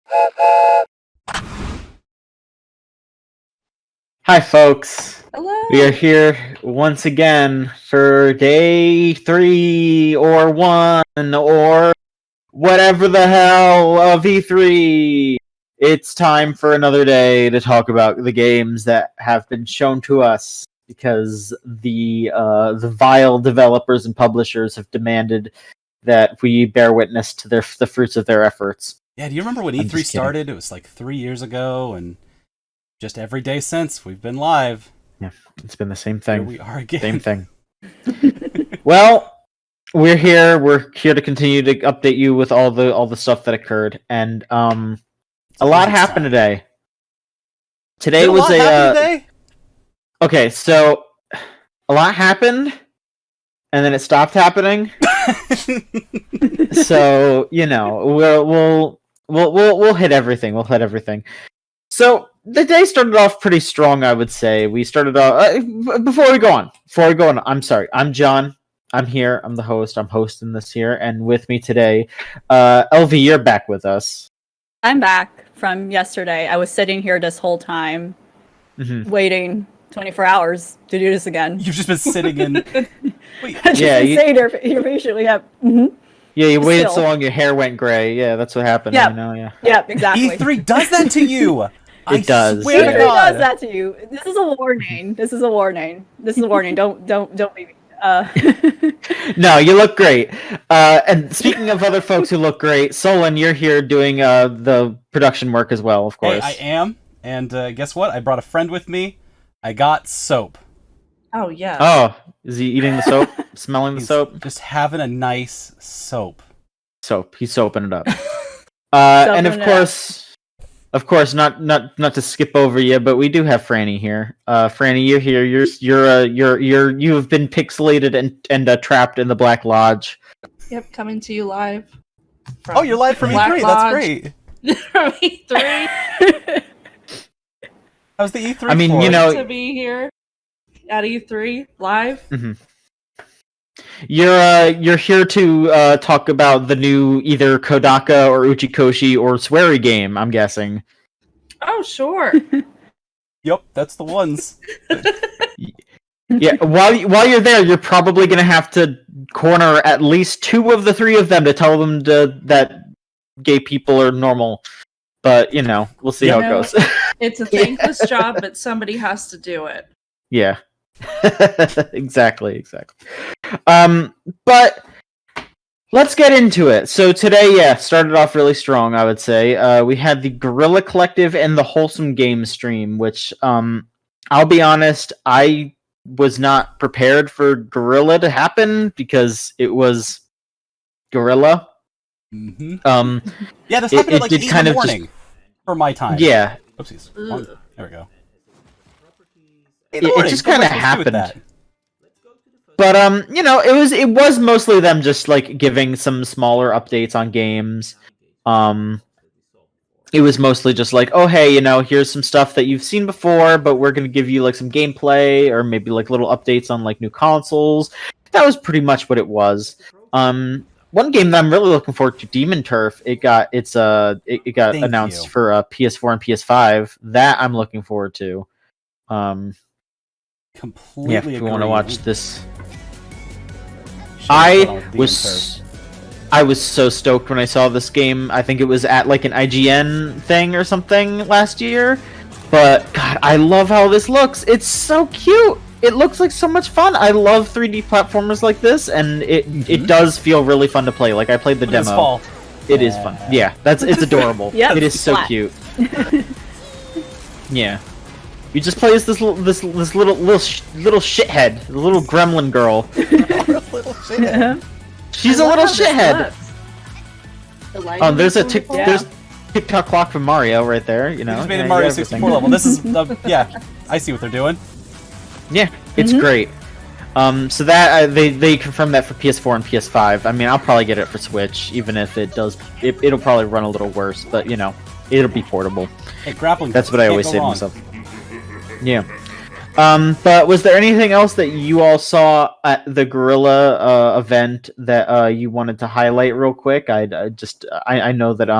Hi, folks. Hello. We are here once again for day 3 or 1 or whatever the hell of E3. It's time for another day to talk about the games that have been shown to us because the vile developers and publishers have demanded that we bear witness to the fruits of their efforts. Yeah, do you remember when E3 started? It was like 3 years ago, and just every day since, we've been live. Yeah, it's been the same thing. Here we are again. Same thing. Well, we're here. We're here to continue to update you with all the stuff that occurred, and a lot happened today. Today was today? Okay, so a lot happened, and then it stopped happening. So we'll hit everything. We'll hit everything. So the day started off pretty strong, I would say. We started off before we go on. I'm sorry. I'm John. I'm here. I'm the host. I'm hosting this here, and with me today, Elvie, you're back with us. I'm back from yesterday. I was sitting here this whole time, waiting 24 hours to do this again. You've just been sitting in. Wait. Yeah, sitting there. You patiently have. Yeah, you waited so long, your hair went gray. Yeah, that's what happened. Yeah, you know, yeah. Yeah, exactly. E3 does that to you. It does. Swear to E3 God. does that to you. This is a warning. This is a warning. Don't be. No, you look great. And speaking of other folks who look great, Solon, you're here doing the production work as well, of course. Hey, I am. And guess what? I brought a friend with me. I got soap. Oh, yeah. Oh, is he eating the soap? Smelling the soap? Just having a nice soap. Soap. He's soaping it up. And of course, not to skip over you, but we do have Franny here. Franny, you're here. You have been pixelated and trapped in the Black Lodge. Yep, coming to you live. Oh, you're live from Black E3. Lodge. That's great. From E3. How's the E3? I mean, you know, to be here at E3 live. Mm-hmm. You're here to talk about the new either Kodaka or Uchikoshi or Swery game, I'm guessing. Oh, sure. Yep, that's the ones. Yeah, while you're there, you're probably gonna have to corner at least 2 of the 3 of them to tell them that gay people are normal. But we'll see how it goes. It's a thankless job, but somebody has to do it. Yeah. Exactly. But let's get into it. So today, started off really strong, I would say. We had the Guerrilla Collective and the Wholesome game stream, which I'll be honest, I was not prepared for Guerrilla to happen because it was Guerrilla. Mm-hmm. Yeah, this happened at like 8 in the morning for my time. Yeah. Oopsies. There we go. It just kind of happened. But it was mostly them just like giving some smaller updates on games. It was mostly just like, oh hey, here's some stuff that you've seen before, but we're gonna give you like some gameplay or maybe like little updates on like new consoles. That was pretty much what it was. One game that I'm really looking forward to, Demon Turf. It got announced for PS4 and PS5. That I'm looking forward to. Completely. Yeah, if you want to watch this. Sure, I was so stoked when I saw this game. I think it was at like an IGN thing or something last year. But God, I love how this looks. It's so cute. It looks like so much fun. I love 3D platformers like this, and it does feel really fun to play. Like I played the demo. It is fun. Yeah, it's adorable. Yep, it is so cute. Yeah. You just play as this little shithead, the little gremlin girl. Little shithead. She's a little shithead. There's TikTok clock from Mario right there. You just made it Mario 64 level. This is I see what they're doing. Yeah, it's great. So that they confirmed that for PS4 and PS5. I mean, I'll probably get it for Switch, even if it'll probably run a little worse, but it'll be portable. Hey, grappling. That's what I always say to myself. Yeah. But was there anything else that you all saw at the Guerrilla event that you wanted to highlight real quick? I know that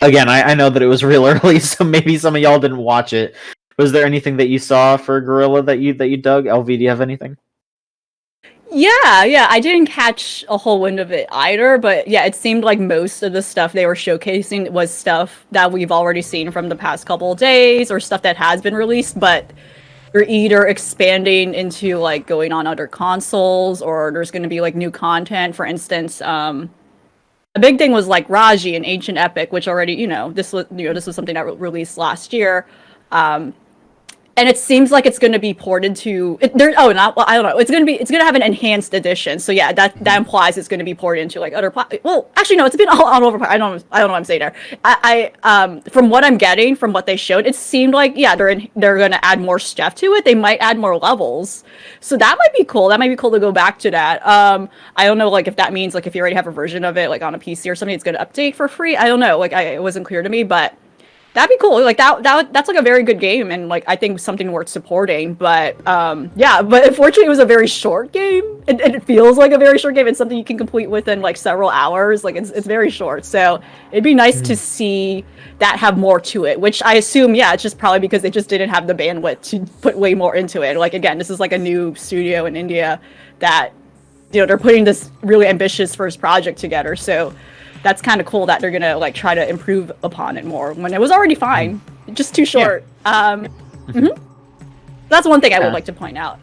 again, I know that it was real early, so maybe some of y'all didn't watch it. Was there anything that you saw for Guerrilla that you dug? Elvie, do you have anything? Yeah, I didn't catch a whole wind of it either, but yeah, it seemed like most of the stuff they were showcasing was stuff that we've already seen from the past couple of days, or stuff that has been released, but they're either expanding into like going on other consoles, or there's going to be like new content. For instance, a big thing was like Raji and Ancient Epic, which already, this was something that released last year. And it seems like it's going to be ported to. I don't know. It's going to have an enhanced edition. So yeah, that implies it's going to be ported into like other. Well, actually, no. It's been all over. I don't know what I'm saying there. From what I'm getting from what they showed, it seemed like they're going to add more stuff to it. They might add more levels. So that might be cool. That might be cool to go back to that. I don't know, like if that means like if you already have a version of it like on a PC or something, it's going to update for free. I don't know. Like it wasn't clear to me, but. That'd be cool. Like that's like a very good game, and like I think something worth supporting. But but unfortunately, it was a very short game. It feels like a very short game. It's something you can complete within like several hours. Like it's very short. So it'd be nice to see that have more to it. Which I assume, it's just probably because they just didn't have the bandwidth to put way more into it. Like again, this is like a new studio in India that they're putting this really ambitious first project together. So. That's kind of cool that they're gonna like try to improve upon it more when it was already fine, just too short. That's one thing I would like to point out.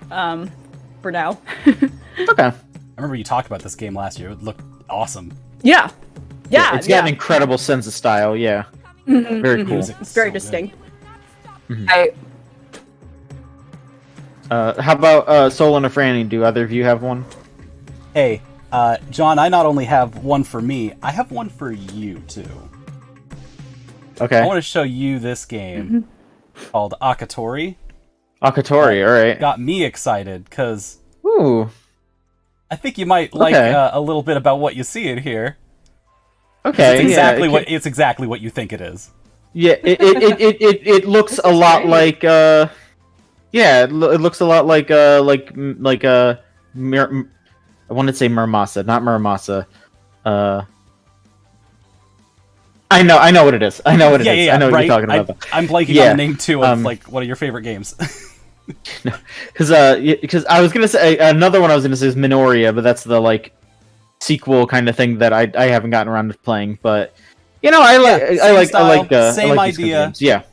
For now. Okay. I remember you talked about this game last year. It looked awesome. Yeah. It's got an incredible sense of style. Yeah. Very cool. It's very distinct. How about Solon or Franny? Do either of you have one? Hey. John, I not only have one for me, I have one for you, too. Okay. I want to show you this game called Akatori. Akatori, alright. Got me excited, because Ooh. I think you might like a little bit about what you see in here. Okay, It's exactly what you think it is. Yeah, it looks a lot like, it looks a lot like I wanted to say Muramasa, not Muramasa. I know what it is. I know what it is. I know what you're talking about. I'm blanking on the name too of like one of your favorite games. Because I was gonna say another one. I was gonna say is Minoria, but that's the like sequel kind of thing that I haven't gotten around to playing. But I like same idea. Games. Yeah.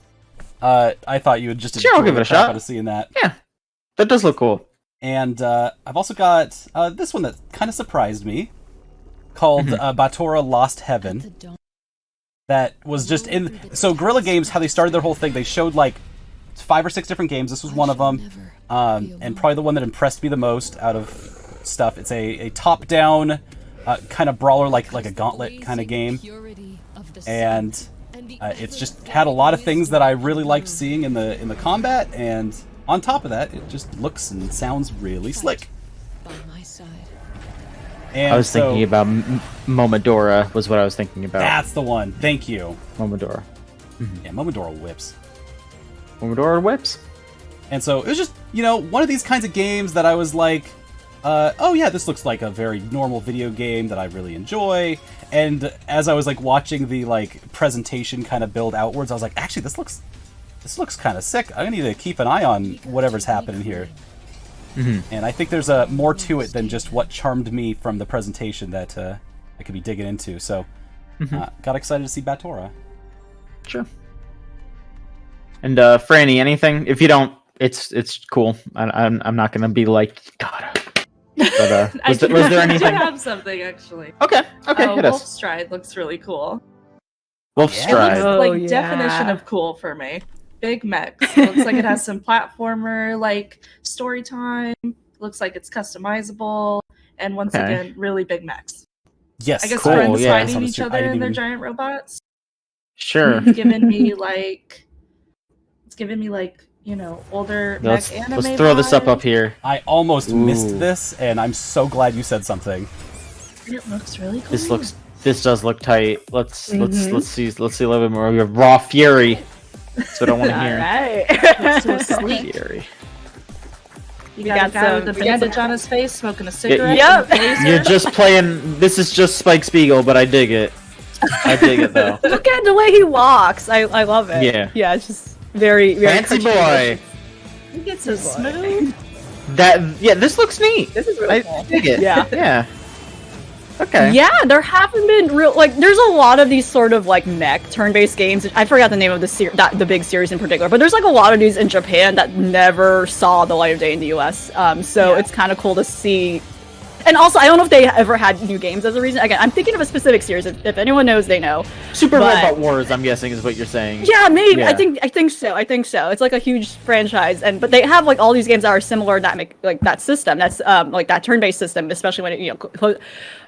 I thought you would just I'll give it a shot. Out of seeing that. Yeah, that does look cool. And I've also got this one that kind of surprised me, called Batora Lost Heaven. That was just in... So Guerrilla Games, how they started their whole thing, they showed like 5 or 6 different games. This was one of them, and probably the one that impressed me the most out of stuff. It's a top-down kind of brawler, like a gauntlet kind of game. And it's just had a lot of things that I really liked seeing in the combat, and... On top of that, it just looks and sounds really slick. And I was thinking about Momodora, was what I was thinking about. That's the one. Thank you. Momodora. Yeah, Momodora whips. Momodora whips? And so it was just, one of these kinds of games that I was like, oh yeah, this looks like a very normal video game that I really enjoy. And as I was like watching the like presentation kind of build outwards, I was like, actually, this looks kind of sick. I need to keep an eye on whatever's happening here. And I think there's more to it than just what charmed me from the presentation that I could be digging into. So, got excited to see Batora. Sure. And Franny, anything? If you don't, it's cool. I'm not gonna be like, God. But was there anything? I have something actually. Okay. Wolf Stride looks really cool. Wolf Stride. It looks like definition of cool for me. Big mechs. Looks like it has some platformer like story time. Looks like it's customizable, and once again, really big mechs. Yes, I guess cool. friends Yeah. fighting each other in their giant robots. Sure. It's giving me like older mech anime. Let's throw this up I here. almost missed this, and I'm so glad you said something. It looks really cool. This does look tight. Let's see a little bit more of your raw fury. That's what I want to hear. Alright. So sleek. Fury. You got a guy with a bandage on his face, smoking a cigarette. Yep. You're just playing. This is just Spike Spiegel, but I dig it. I dig it though. Look at the way he walks. I love it. Yeah, it's just very fancy boy. He gets so smooth. This looks neat. This is really I cool. dig it. Yeah. Okay. Yeah, there haven't been real there's a lot of these sort of like mech turn-based games. I forgot the name of the big series in particular, but there's like a lot of these in Japan that never saw the light of day in the US. So it's kind of cool to see. And also, I don't know if they ever had new games as a reason. Again, I'm thinking of a specific series. If anyone knows, they know. Super Robot Wars, I'm guessing, is what you're saying. Yeah, maybe. Yeah. I think so. It's like a huge franchise, but they have like all these games that are similar that make like that system. That's like that turn-based system, especially when it,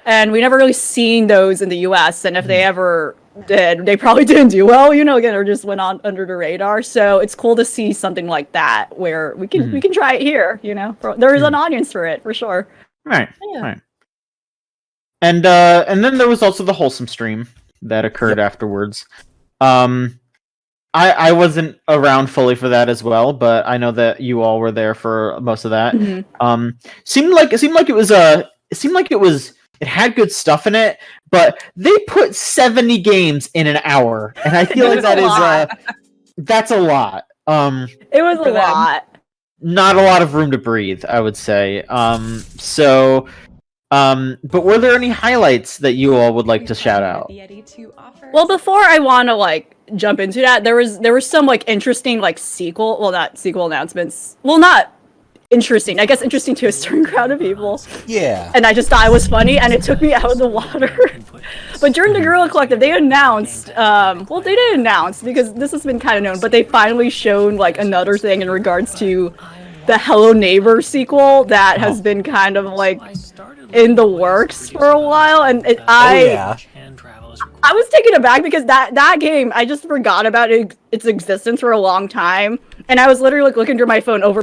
and we never really seen those in the U.S. And if they ever did, they probably didn't do well. Again, or just went on under the radar. So it's cool to see something like that where we can try it here. There is an audience for it for sure. Right. And then there was also the Wholesome stream that occurred afterwards. I wasn't around fully for that as well, but I know that you all were there for most of that. Seemed like it had good stuff in it, but they put 70 games in an hour, and I feel like that's a lot. It was a lot. Not a lot of room to breathe, I would say. But were there any highlights that you all would like to shout out? Well, before I want to jump into that, there was some interesting not sequel announcements. Well, not interesting. I guess interesting to a certain crowd of people. Yeah. And I just thought it was funny, and it took me out of the water. But during the Guerrilla Collective, they announced, they didn't announce because this has been kind of known, but they finally shown another thing in regards to the Hello Neighbor sequel that has been kind of in the works for a while, and I was taken aback because that game, I just forgot about its existence for a long time, and I was literally looking through my phone oh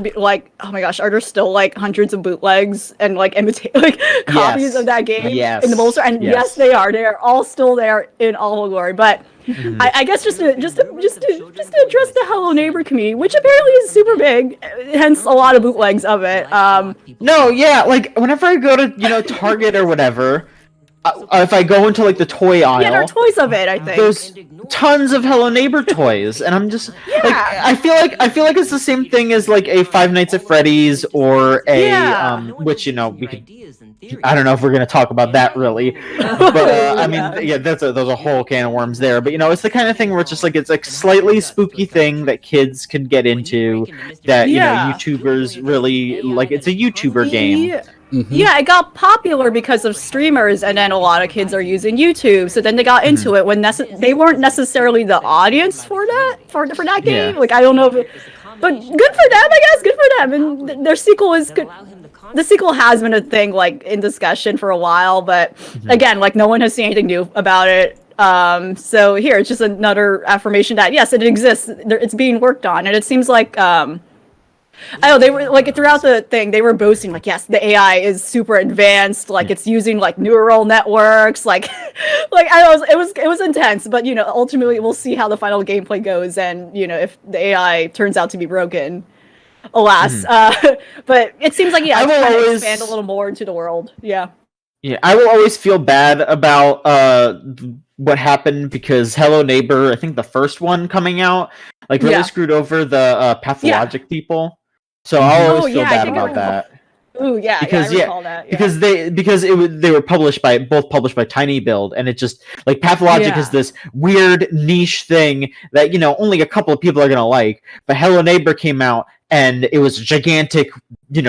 my gosh, are there still hundreds of bootlegs and copies of that game in the bolster? And yes, they are. They are all still there in all glory. But I guess just to address the Hello Neighbor community, which apparently is super big, hence a lot of bootlegs of it. Whenever I go to Target or whatever. If I go into the toy aisle, there are toys of it. I think there's tons of Hello Neighbor toys, and I'm just I feel like it's the same thing as a Five Nights at Freddy's or a which we could. I don't know if we're gonna talk about that really, but I mean, there's a whole can of worms there. But it's the kind of thing where it's just it's a slightly spooky thing that kids can get into. That YouTubers really it's a YouTuber game. Yeah, it got popular because of streamers, and then a lot of kids are using YouTube. So then they got into it when they weren't necessarily the audience for that game. I don't know if but good for them, I guess. Good for them, and their sequel is good. The sequel has been a thing in discussion for a while, but again, no one has seen anything new about it. So here it's just another affirmation that yes, it exists. It's being worked on, and it seems I know they were throughout the thing they were boasting yes, the AI is super advanced, it's using neural networks, I know it was intense, but ultimately we'll see how the final gameplay goes, and if the AI turns out to be broken, alas. But it seems I will always expand a little more into the world. Yeah, I will always feel bad about what happened because Hello Neighbor, I think the first one coming out really screwed over the pathologic people. So I'll always feel bad about that. Ooh, yeah, because I recall that. Yeah. Because they were published by Tiny Build, and it just Pathologic is this weird niche thing that only a couple of people are gonna like. But Hello Neighbor came out, and it was a gigantic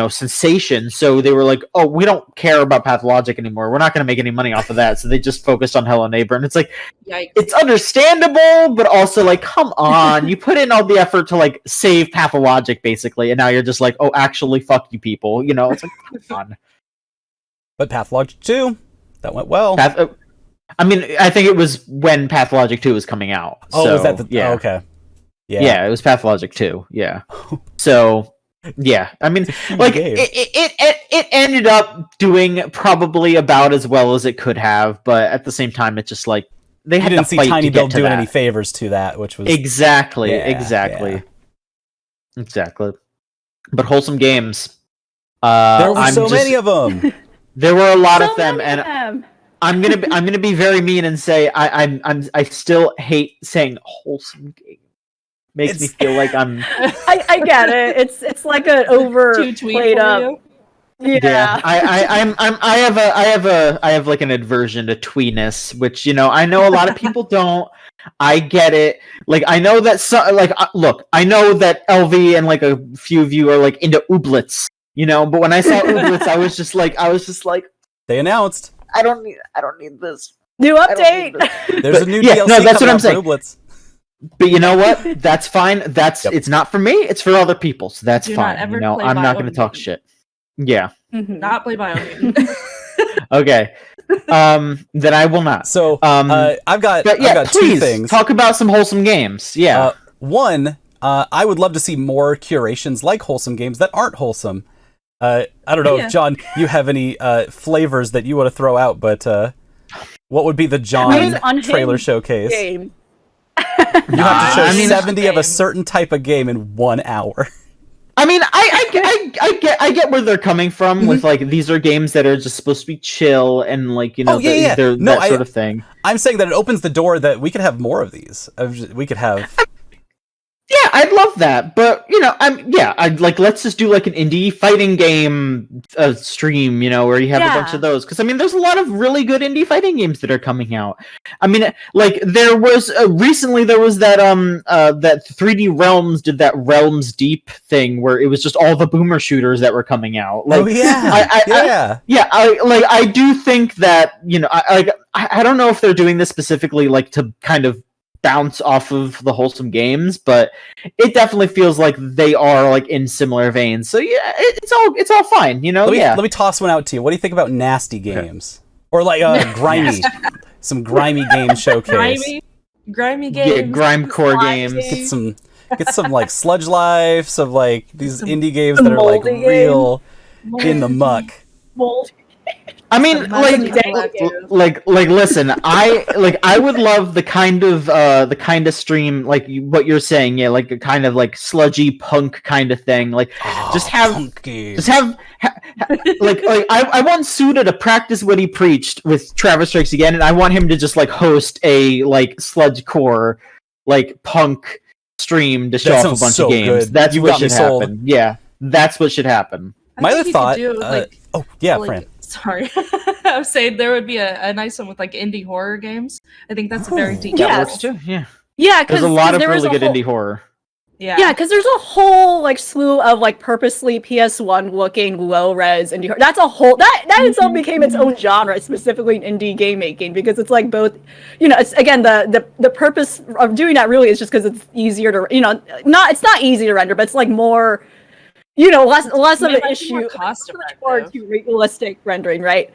sensation. So they were like, oh, we don't care about Pathologic anymore. We're not gonna make any money off of that. So they just focused on Hello Neighbor, and it's Yikes. It's understandable, but also come on, you put in all the effort to save Pathologic basically, and now you're just oh, actually, fuck you people. It's come on. But Pathologic 2, that went well. I mean, I think it was when Pathologic 2 was coming out. Oh, so, was that yeah. Oh, okay. Yeah, it was Pathologic 2. Yeah. So, yeah, I mean, it ended up doing probably about as well as it could have, but at the same time, it's just they had didn't to see fight Tiny to get Build to doing that. any favors to that, which was exactly. But Wholesome Games. There were so many of them. There were a lot of them, and I'm gonna be very mean and say I still hate saying wholesome game. Makes me feel like I'm. I get it. It's like an overplayed up. Yeah. I have like an aversion to tweeness, which I know a lot of people don't. I get it. Like I know that look, I know that Elvie and like a few of you are like into ooblets, but when I saw ooblets, I was just like they announced. I don't need this. New update. There's a new DLC that's coming what I'm out saying. for ooblets. But you know what? That's fine. It's not for me. It's for other people. So that's Do fine. not ever play I'm not going to talk Biomutant. shit. Yeah. Not play Biomutant. Okay. Then I will not. So I've got please, two things. Talk about some wholesome games. Yeah. One, I would love to see more curations like wholesome games that aren't wholesome. I don't know if John, you have any flavors that you want to throw out, but what would be the John trailer showcase? Game. You have to show 70 of a certain type of game in 1 hour. I mean, I get where they're coming from with like these are games that are just supposed to be chill and like they're that sort of thing. I'm saying that it opens the door that we could have more of these. We could have. Yeah, I'd love that, but I'd like let's just do like an indie fighting game stream, where you have a bunch of those. Because I mean, there's a lot of really good indie fighting games that are coming out. I mean, like there was recently there was that that 3D Realms did that Realms Deep thing where it was just all the boomer shooters that were coming out. Like, I do think that I don't know if they're doing this specifically like to kind of bounce off of the wholesome games, but it definitely feels like they are like in similar veins. So yeah, it's all fine, Let me toss one out to you. What do you think about nasty games or like grimy, some grimy game showcase? Grimy games, yeah, grimecore games. Get some like Sludge Life, some like these indie games that are like real in the muck. Moldy. I mean, listen, I would love the kind of stream like what you're saying, yeah, like a kind of like sludgy punk kind of thing, like I want Suda to practice what he preached with Travis Strikes Again, and I want him to just like host a like sludge core like punk stream to show off a bunch of games. Good. That's what should happen. Yeah, that's what should happen. My other thought. Fran. Sorry, I was saying there would be a nice one with like indie horror games. I think that's a very deep. That works too. Yeah. Yeah, there's a lot of really good indie horror. Yeah, because there's a whole like slew of like purposely PS1 looking low res indie horror. That's a whole that itself became its own genre, specifically in indie game making, because it's like both, it's again the purpose of doing that really is just because it's easier to it's not easy to render, but it's like more. Less of an issue. More to realistic rendering, right?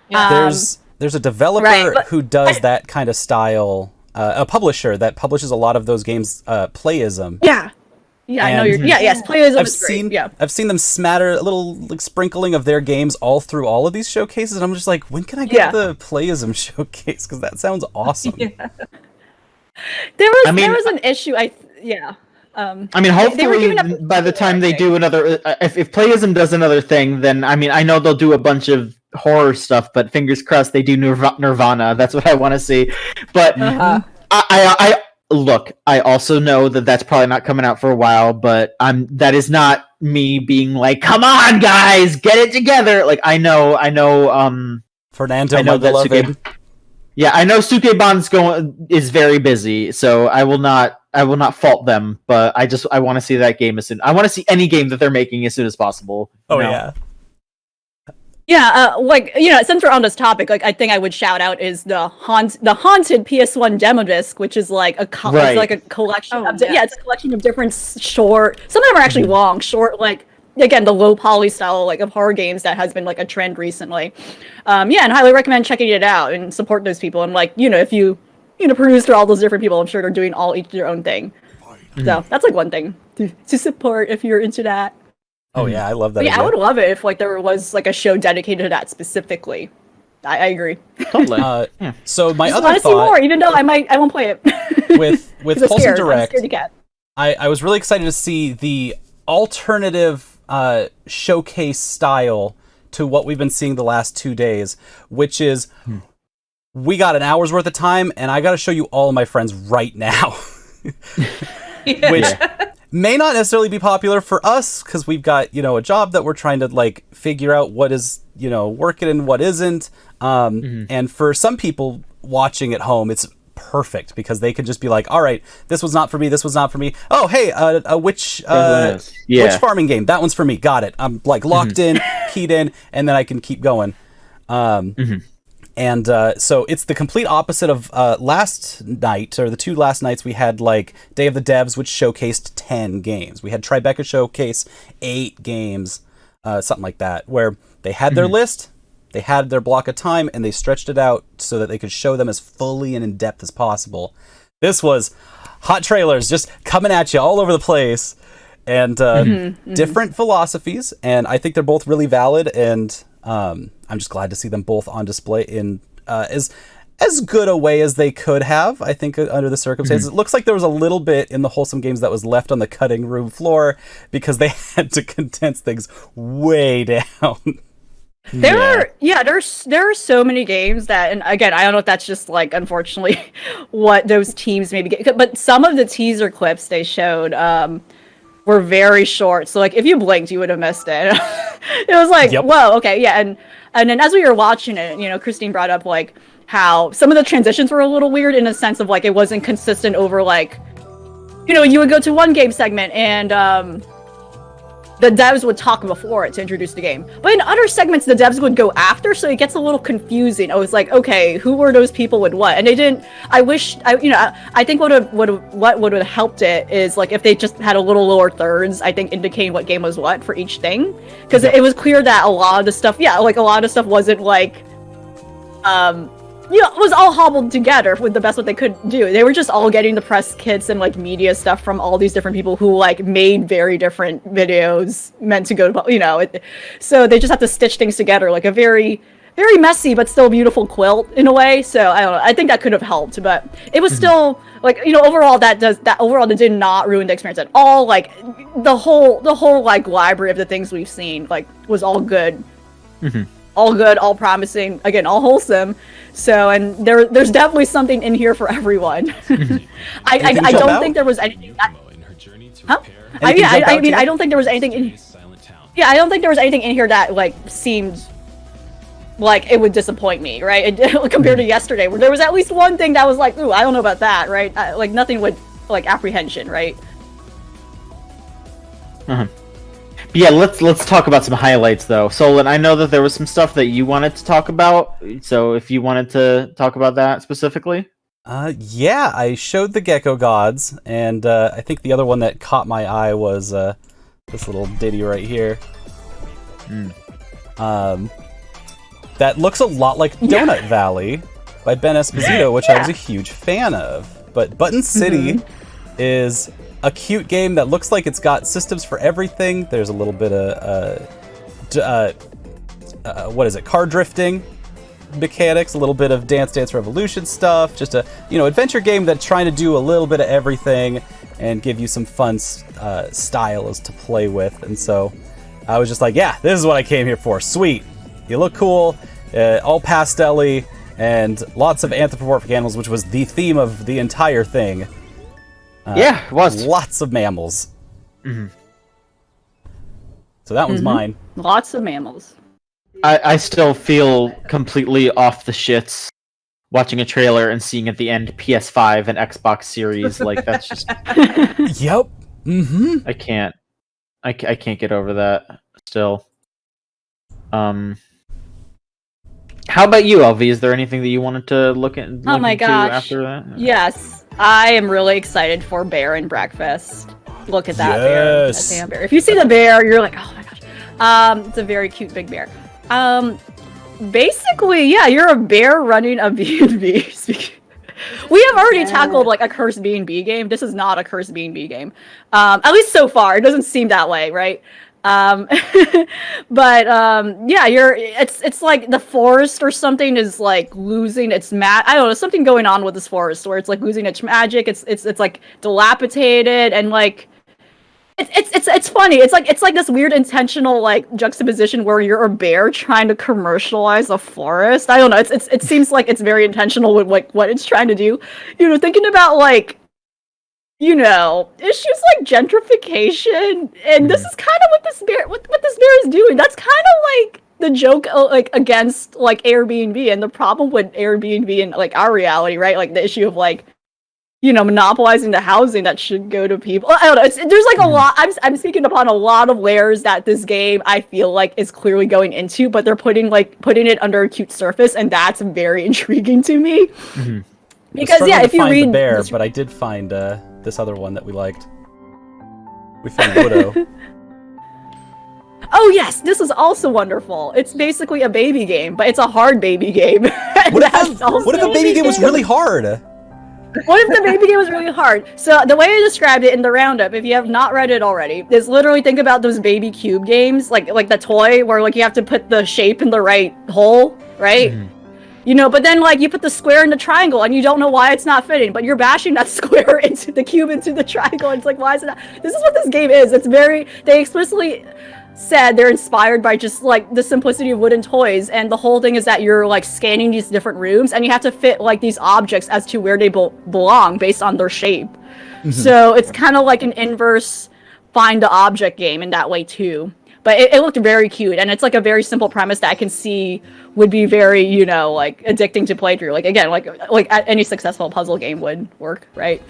Yeah. There's a developer who does that kind of style. A publisher that publishes a lot of those games. Playism. Yeah, I know you're. Yes, Playism is great. Yeah, I've seen them smatter a little like sprinkling of their games all through all of these showcases, and I'm just like, when can I get the Playism showcase? Because that sounds awesome. Yeah. There was an issue. I mean, hopefully by the time they do another, if Playism does another thing, then I mean, I know they'll do a bunch of horror stuff, but fingers crossed they do Nirvana. That's what I want to see. But I look, I also know that that's probably not coming out for a while, but that is not me being like, come on, guys, get it together. Like I know. Fernando, my beloved. I know Sukeban's is very busy, so I will not fault them, but I want to see that game as soon. I want to see any game that they're making as soon as possible. Yeah. Yeah, since we're on this topic, like I think I would shout out is the haunted PS1 demo disc, which is like a it's like a collection. It's a collection of different short. Some of them are actually long, short, like again the low poly style like of horror games that has been like a trend recently. And highly recommend checking it out and support those people. And like if you produce through all those different people, I'm sure they're doing each their own thing. So that's like one thing to support if you're into that. Oh yeah, I love that. Yeah, I would love it if like there was like a show dedicated to that specifically. I agree. Totally. So my other thought, see more, even though I won't play it. with Wholesome Direct, I was really excited to see the alternative showcase style to what we've been seeing the last 2 days, which is we got an hour's worth of time, and I got to show you all of my friends right now. Which may not necessarily be popular for us, because we've got, a job that we're trying to, like, figure out what is, working and what isn't. And for some people watching at home, it's perfect, because they can just be like, all right, this was not for me, this was not for me. Oh, hey, which farming game? That one's for me. Got it. I'm, like, locked in, keyed in, and then I can keep going. And so it's the complete opposite of last night, or the 2 last nights. We had like Day of the Devs, which showcased 10 games. We had Tribeca showcase 8 games, something like that, where they had their list, they had their block of time, and they stretched it out so that they could show them as fully and in depth as possible. This was hot trailers just coming at you all over the place, and different philosophies, and I think they're both really valid, and I'm just glad to see them both on display in as good a way as they could have, I think, under the circumstances. It looks like there was a little bit in the Wholesome games that was left on the cutting room floor because they had to condense things way down. There are so many games that, and again, I don't know if that's just like, unfortunately, what those teams maybe get, but some of the teaser clips they showed were very short. So like, if you blinked, you would have missed it. It was like, whoa, okay, yeah, and then as we were watching it, Christine brought up like how some of the transitions were a little weird in a sense of like it wasn't consistent over like, you would go to one game segment and the devs would talk before it to introduce the game. But in other segments, the devs would go after, so it gets a little confusing. I was like, okay, who were those people with what? And they didn't. I think what would have helped it is like if they just had a little lower thirds. I think indicating what game was what for each thing, because it was clear that a lot of the stuff, wasn't like, it was all hobbled together with the best what they could do. They were just all getting the press kits and like media stuff from all these different people who like made very different videos meant to go to, so they just have to stitch things together like a very, very messy but still beautiful quilt in a way. So I don't know. I think that could have helped, but it was still like, overall that did not ruin the experience at all. Like the whole like library of the things we've seen like was all good. All good, all promising, again, all wholesome. So, and there's definitely something in here for everyone. I don't think there was anything. I don't think there was anything in. Yeah, I don't think there was anything in here that like seemed like it would disappoint me, right? Compared to yesterday, where there was at least one thing that was like, ooh, I don't know about that, right? Like nothing with like apprehension, right? Yeah, let's talk about some highlights though. Solon, I know that there was some stuff that you wanted to talk about, so if you wanted to talk about that specifically. Yeah, I showed the Gecko Gods, and I think the other one that caught my eye was this little ditty right here. That looks a lot like Donut Valley by Ben Esposito, which I was a huge fan of. But Button City is a cute game that looks like it's got systems for everything. There's a little bit of car drifting mechanics, a little bit of Dance Revolution stuff, just a adventure game that's trying to do a little bit of everything and give you some fun styles to play with. And so I was just like, yeah, this is what I came here for. Sweet, you look cool, all pastel-y, and lots of anthropomorphic animals, which was the theme of the entire thing. Yeah, it was. Lots of mammals. So that one's mine. Lots of mammals. I still feel completely off the shits watching a trailer and seeing at the end PS5 and Xbox Series. Like, that's just... Yep. I can't get over that still. How about you, Elvie? Is there anything that you wanted to look into after that? Yes. I am really excited for Bear and Breakfast. Look at that bear. That damn bear. If you see the bear, you're like, oh my gosh. It's a very cute big bear. Basically, yeah, you're a bear running a B&B. We have already tackled like a cursed B&B game. This is not a cursed B&B game. At least so far. It doesn't seem that way, right? Yeah, it's like the forest or something is like losing its I don't know, something going on with this forest where it's like losing its magic. It's like dilapidated, and like It's funny. It's like this weird intentional like juxtaposition where you're a bear trying to commercialize a forest. I don't know. It seems like it's very intentional with like what it's trying to do. You know, thinking about like, you know, issues like gentrification, and this is kind of what this bear is doing. That's kind of like the joke like against like Airbnb, and the problem with Airbnb and like our reality, right? Like the issue of like, you know, monopolizing the housing that should go to people. I don't know. There's like a lot. I'm speaking upon a lot of layers that this game I feel like is clearly going into, but they're putting it under a cute surface, and that's very intriguing to me. Mm-hmm. Because yeah, if you read the bear, but I did find this other one that we liked. We found Widow. Oh yes, this is also wonderful. It's basically a baby game, but it's a hard baby game. What if a baby game was really hard? What if the baby game was really hard? So the way I described it in the roundup, if you have not read it already, is literally think about those baby cube games, like the toy where like you have to put the shape in the right hole, right? Mm-hmm. You know, but then like you put the square in the triangle and you don't know why it's not fitting, but you're bashing that square into the cube into the triangle, and it's like, why is it not? This is what this game is. It's very, they explicitly said they're inspired by just like the simplicity of wooden toys, and the whole thing is that you're like scanning these different rooms and you have to fit like these objects as to where they belong based on their shape. Mm-hmm. So it's kind of like an inverse find the object game in that way too, but it looked very cute, and it's like a very simple premise that I can see would be very, you know, like addicting to play through. Like again, like any successful puzzle game would work, right?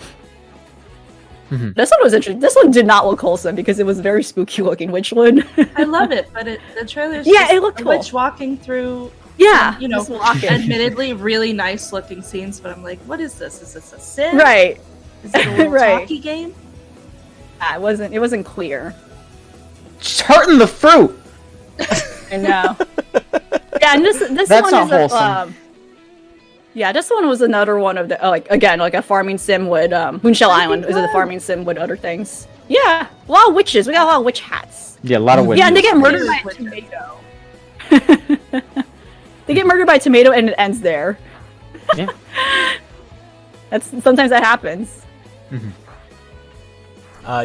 Mm-hmm. This one was interesting. This one did not look wholesome because it was very spooky looking. Which one? I love it, but the trailer's it looked cool. Witch walking through. Yeah, you know, admittedly really nice looking scenes, but I'm like, what is this? Is this a sim? Right. Is it a little talkie game? It wasn't clear. She's hurting the fruit. I know. Yeah, and this That's one not is wholesome. Yeah, this one was another one of the like a farming sim with Moonshell Island is a farming sim with other things. Yeah, a lot of witches. We got a lot of witch hats. Yeah, a lot of witches. Yeah, and they get murdered by a tomato. They get murdered by a tomato, and it ends there. Yeah, sometimes that happens. Mm-hmm.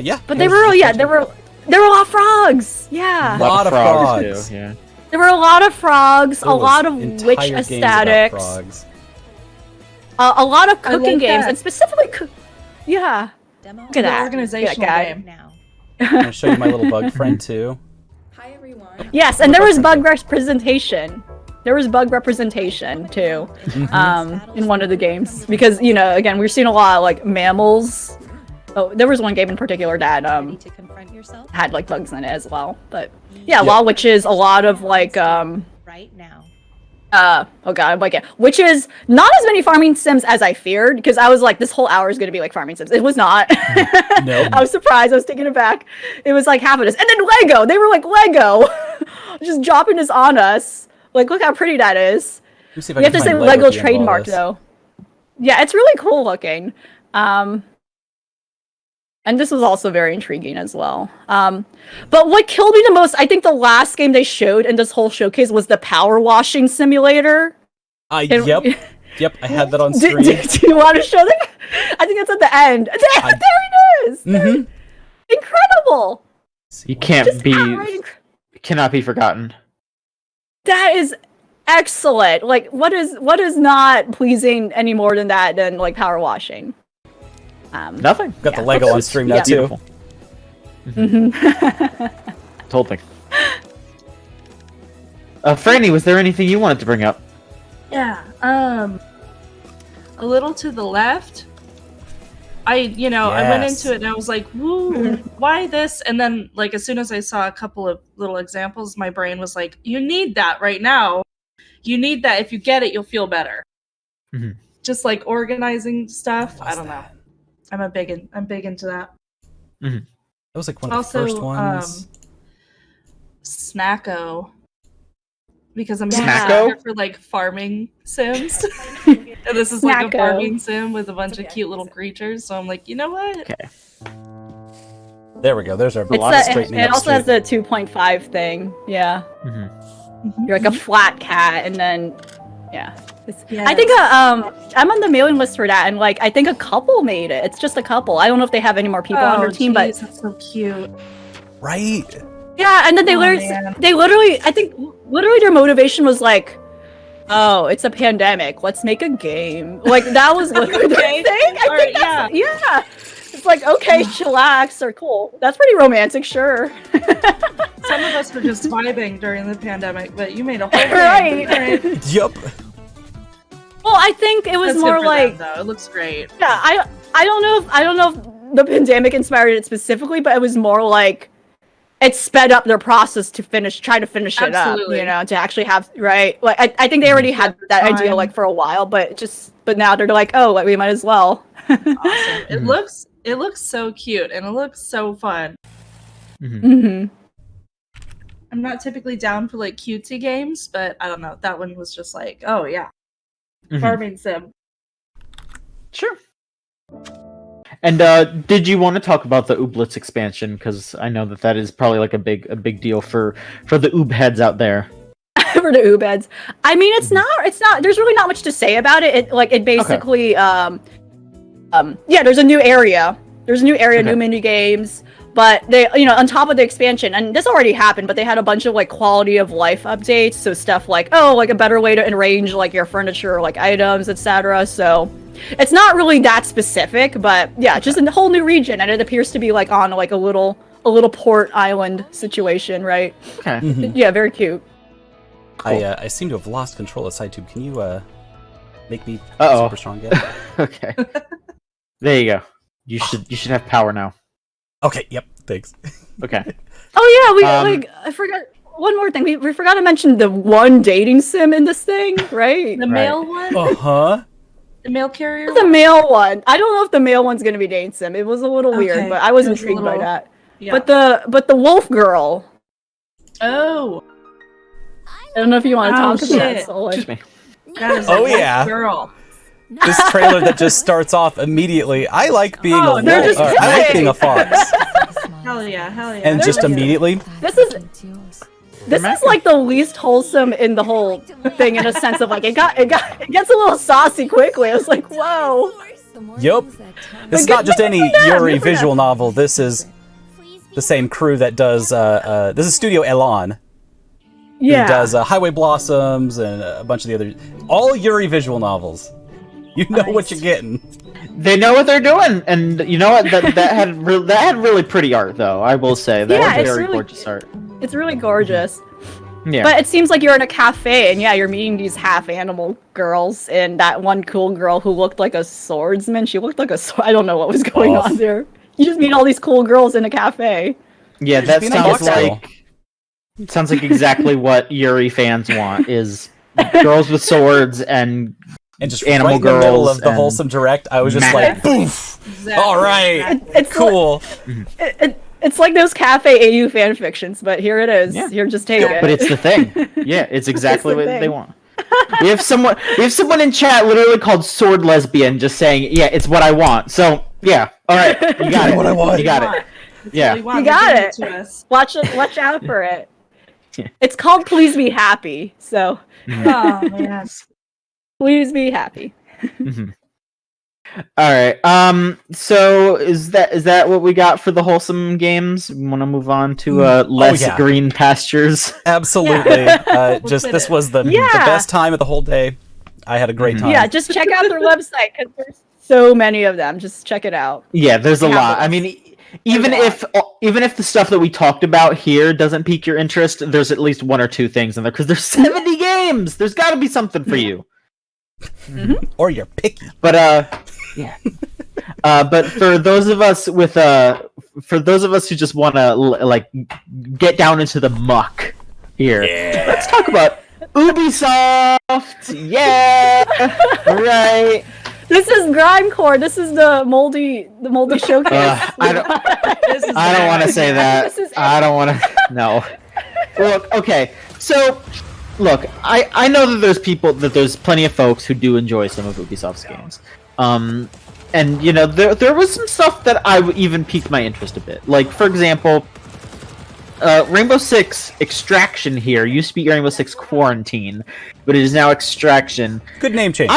Yeah, but there were a lot of frogs. Yeah, a lot of frogs too. Yeah, there were a lot of frogs, a lot of witch aesthetics. A lot of cooking games, and specifically, yeah. Demo? Look at that organizational game. Now. I'm gonna show you my little bug friend too. Hi everyone. Yes, and there was bug representation. There was bug representation too, in one of the games, because you know, again, we're seeing a lot of like mammals. Oh, there was one game in particular that to confront yourself? had like bugs in it as well. But yeah, a lot of witches, a lot of like right now. Oh god, like which is not as many farming sims as I feared, because I was like, this whole hour is gonna be like farming sims. It was not. No. I was surprised. I was taking it back. It was like half of this, and then Lego. They were like Lego, just dropping this on us. Like, look how pretty that is. You have to say Lego trademark though. Yeah, it's really cool looking. And this was also very intriguing as well. But what killed me the most, I think the last game they showed in this whole showcase was the power washing simulator. Yep, I had that on screen. Do you want to show that? I think it's at the end. There it is! Mm-hmm. Incredible! You cannot be forgotten. That is excellent. Like, what is not pleasing any more than that than like power washing? Nothing. Got the Lego on stream now too. Whole thing. Franny, was there anything you wanted to bring up? Yeah. A little to the left. I went into it and I was like, "Woo, why this?" And then, like, as soon as I saw a couple of little examples, my brain was like, "You need that right now. You need that. If you get it, you'll feel better." Mm-hmm. Just like organizing stuff. I don't know. I'm big into that. Mm-hmm. That was like one of the first ones. Snacko. Because I'm here for like farming sims. And this is like a farming sim with a bunch of cute little creatures. So I'm like, you know what? Okay. There we go. There's our straightening It up also has the 2.5 thing. Yeah. Mm-hmm. You're like a flat cat, and then, yeah. I think I'm on the mailing list for that, and like I think a couple made it. It's just a couple. I don't know if they have any more people on their team, but that's so cute. Right. yeah. And then they literally, I think literally their motivation was like, oh, it's a pandemic. Let's make a game. Like that was literally their thing. I think that's, yeah. It's like okay, chillax or cool. That's pretty romantic, sure. Some of us were just vibing during the pandemic, but you made a whole thing. Right. Yup. Well, I think it was That's more good for like them, though. It looks great. yeah. I don't know if the pandemic inspired it specifically, but it was more like it sped up their process to try to finish it up. You know, to actually have right. Like I think they already had that idea like for a while, but now they're like, oh, like we might as well. Awesome. It looks so cute and it looks so fun. Mm-hmm. I'm not typically down for like cutesy games, but I don't know. That one was just like, oh yeah, farming sim. Sure. And did you want to talk about the Ooblets expansion? Because I know that is probably like a big deal for the Oob heads out there. For the Oob heads, I mean, it's not. There's really not much to say about it. It basically, there's a new area. New mini games. But they, on top of the expansion, and this already happened, but they had a bunch of like quality of life updates. So stuff like, like a better way to arrange like your furniture, like items, etc. So it's not really that specific, but yeah, just a whole new region, and it appears to be like on like a little port island situation, right? Okay. Yeah, very cute. Cool. I seem to have lost control of SideTube. Can you make me Uh-oh. super strong again? Okay. There you go. You should have power now. Okay, yep, thanks. Okay. Oh yeah, I forgot one more thing. We forgot to mention the one dating sim in this thing, right? The male one? Uh-huh. The mail carrier? The male one. I don't know if the male one's gonna be dating sim. It was a little weird, but I was intrigued by that. Yeah. But the wolf girl. Oh. I don't know if you want to talk about shit. that, Solon. Excuse me. That is Oh, a yeah. girl. This trailer that just starts off immediately. I like being a wolf. they're just I like being a fox. Hell yeah, hell yeah. And just immediately, This is like the least wholesome in the whole thing in a sense of like it gets a little saucy quickly. I was like, whoa. yup. This is not just any Yuri visual novel. This is the same crew that does. This is Studio Elon. Yeah. Who does Highway Blossoms and a bunch of the other. All Yuri visual novels. You know what you're getting. They know what they're doing, and you know what? That had really pretty art, though. I will say that was very gorgeous art. It's really gorgeous. Yeah. But it seems like you're in a cafe, and you're meeting these half-animal girls, and that one cool girl who looked like a swordsman. She looked like I don't know what was going on there. You just meet all these cool girls in a cafe. Yeah, that sounds like exactly what Yuri fans want: is girls with swords and just animal right in girls the middle of the Wholesome Direct, I was just like, boof! Exactly. All right, It's cool. It's like those cafe AU fan fictions, but here it is. Yeah. Here, just take it. But it's the thing. Yeah, it's exactly what thing. they want. We have someone in chat literally called Sword Lesbian just saying, yeah, it's what I want. So yeah, all right, you got it. What I want. You got it. Yeah. You got it. To us. Watch out for it. Yeah. It's called Please Be Happy. So Oh man. please be happy. Mhm. All right. So is that what we got for the Wholesome games? We want to move on to less green pastures. Absolutely. This was the best time of the whole day. I had a great time. Yeah, just check out their website because there's so many of them. Just check it out. Yeah, there's a lot. I mean, even if the stuff that we talked about here doesn't pique your interest, there's at least one or two things in there because there's 70 games. There's got to be something for you. Mm-hmm. Or you're picky. But yeah. But for those of us who just want to like get down into the muck here, let's talk about Ubisoft. Yeah, right. This is Grimecore. This is the moldy showcase. I don't want to say that. I don't want to. No. Look, okay. So, look, I know that there's plenty of folks who do enjoy some of Ubisoft's games. And you know, there was some stuff that even piqued my interest a bit. Like, for example, Rainbow Six Extraction here used to be Rainbow Six Quarantine, but it is now Extraction. Good name change.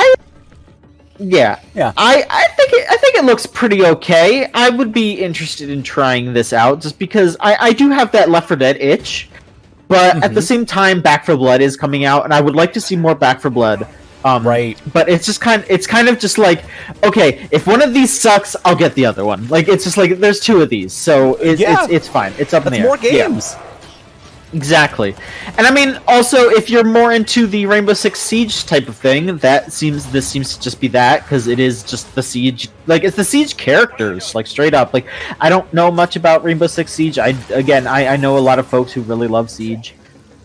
Yeah. I think it looks pretty okay. I would be interested in trying this out just because I do have that Left 4 Dead itch, but at the same time, Back 4 Blood is coming out, and I would like to see more Back 4 Blood. Right. But it's kind of just like, okay, if one of these sucks, I'll get the other one. Like, it's just like there's two of these, so it's fine. It's up in the air. More games. Yeah. Exactly. And I mean, also, if you're more into the Rainbow Six Siege type of thing, this seems to just be that, because it is just the Siege, like, it's the Siege characters, like, straight up. Like, I don't know much about Rainbow Six Siege. I know a lot of folks who really love Siege.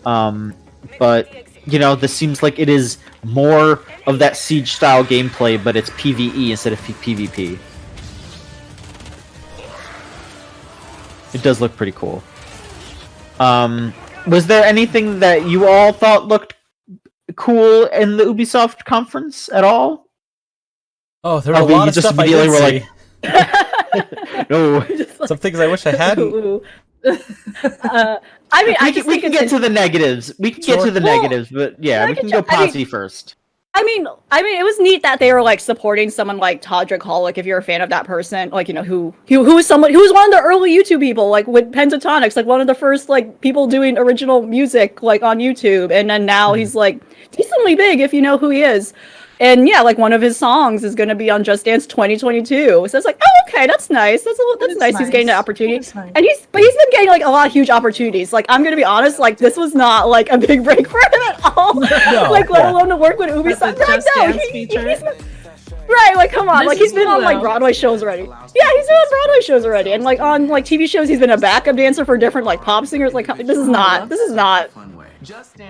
But, you know, this seems like it is more of that Siege-style gameplay, but it's PvE instead of PvP. It does look pretty cool. Was there anything that you all thought looked cool in the Ubisoft conference at all? Oh, there were a lot of stuff I didn't see. No. Some things I wish I hadn't. I mean, we can get to the negatives. We can get to the negatives, but yeah, we can go posi first. I mean, it was neat that they were like supporting someone like Todrick Hall. Like, if you're a fan of that person, like, you know, who was someone who was one of the early YouTube people, like with Pentatonics, like one of the first like people doing original music like on YouTube, and then now he's like decently big if you know who he is. And yeah, like one of his songs is going to be on Just Dance 2022. So it's like, oh, okay, that's nice. That's nice. He's getting the opportunity, and he's been getting like a lot of huge opportunities. Like, I'm going to be honest, like this was not like a big break for him at all. No, like, let alone to work with Ubisoft. Right, like come on, like he's been on like Broadway shows already. Yeah, he's been on Broadway shows already, and like on like TV shows, he's been a backup dancer for different like pop singers. Like, this is not.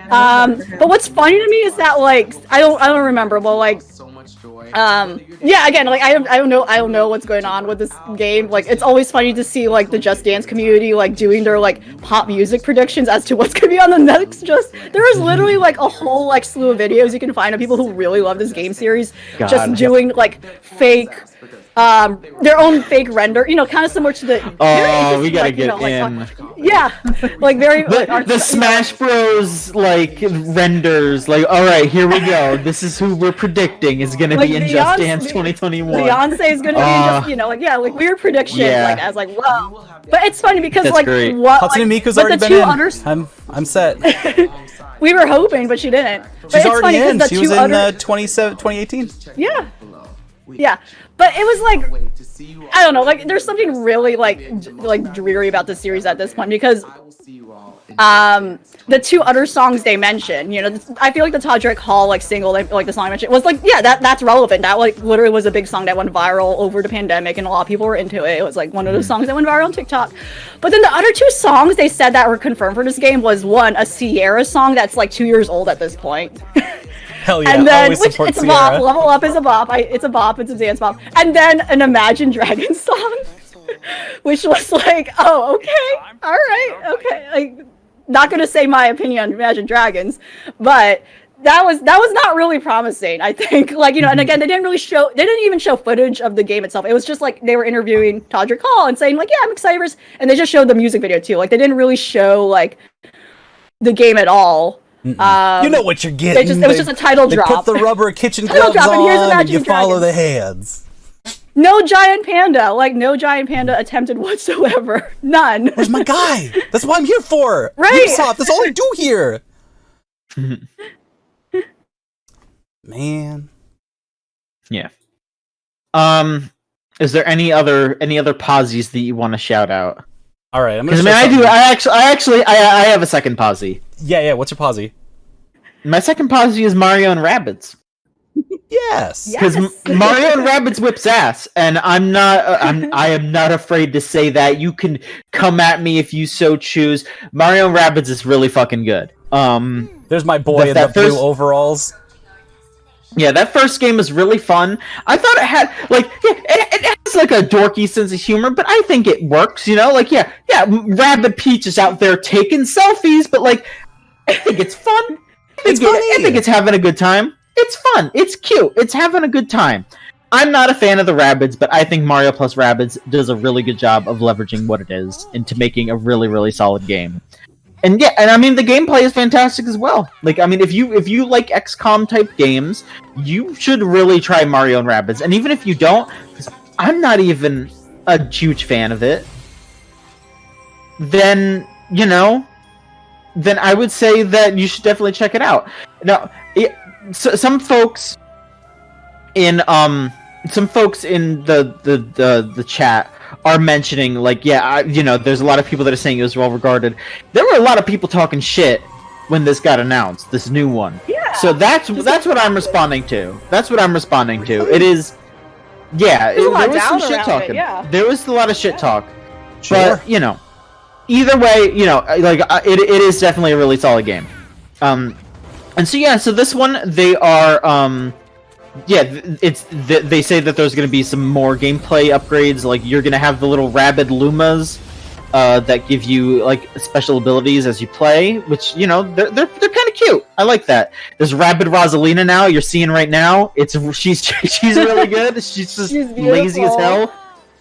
But what's funny to me is that like I don't remember. Well, like yeah, again, like I don't know what's going on with this game. Like, it's always funny to see like the Just Dance community like doing their like pop music predictions as to what's gonna be on the next there is literally like a whole like slew of videos you can find of people who really love this game series just doing like fake their own fake render, you know, kind of similar to the we gotta get in. Like very the Smash Bros like renders, like, all right, here we go, this is who we're predicting is gonna be in Just Dance 2021. Beyonce is gonna be in just, you know, like like weird prediction, like as like wow. But it's funny because that's like great. What Hatsune Miku's already been in. I'm set. We were hoping, but she didn't. But she's already in. She was in 2018. Yeah, but it was like, I don't know, like there's something really like dreary about this series at this point, because the two other songs they mentioned, you know, I feel like the Todrick Hall like single, like the song I mentioned was like, yeah, that's relevant. That like literally was a big song that went viral over the pandemic, and a lot of people were into it. It was like one of those songs that went viral on TikTok. But then the other two songs they said that were confirmed for this game was one, a Sierra song that's like 2 years old at this point. Hell yeah, and then, always support it's Sierra. a bop, Level Up is a bop, it's a bop, it's a dance bop. And then an Imagine Dragons song, which was like, oh, okay, alright, okay. Like, not gonna say my opinion on Imagine Dragons, but that was not really promising, I think. Like, you know, and again, they didn't even show footage of the game itself. It was just like, they were interviewing Todrick Hall and saying like, yeah, I'm excited for this, and they just showed the music video too. Like, they didn't really show like the game at all. You know what you're getting. It was just a title drop. They put the rubber kitchen gloves on, and you follow the hands. No giant panda. Like, no giant panda attempted whatsoever. None. Where's my guy? That's what I'm here for. Right. Ubisoft, that's all I do here. Man. Yeah. Is there any other posies that you want to shout out? All right, I have a second posi. Yeah. What's your posi? My second posi is Mario and Rabbids. Yes. Because Mario and Rabbids whips ass, and I am not afraid to say that. You can come at me if you so choose. Mario and Rabbids is really fucking good. There's my boy in the blue overalls. Yeah, that first game was really fun. I thought it had, like, it has, like, a dorky sense of humor, but I think it works, you know? Like, yeah, Rabbid Peach is out there taking selfies, but, like, I think it's fun. I think it's having a good time. It's fun. It's cute. It's having a good time. I'm not a fan of the Rabbids, but I think Mario plus Rabbids does a really good job of leveraging what it is into making a really, really solid game. And yeah, and I mean the gameplay is fantastic as well. Like, I mean, if you like XCOM type games, you should really try Mario and Rabbids. And even if you don't, 'cause I'm not even a huge fan of it, then then I would say that you should definitely check it out. Now, some folks in the chat are mentioning, like, yeah, there's a lot of people that are saying it was well regarded. There were a lot of people talking shit when this got announced, this new one. Yeah. So that's what I'm responding to. That's what I'm responding to. It is, yeah, There's a lot there was some down shit around talking. it, yeah. There was a lot of shit talk. Sure. But either way, like it is definitely a really solid game. And so yeah, so this one they are they say that there's going to be some more gameplay upgrades. Like, you're going to have the little rabid Lumas that give you like special abilities as you play, which they're kind of cute. I like that. There's Rabid Rosalina now. You're seeing right now. She's really good. She's just lazy as hell,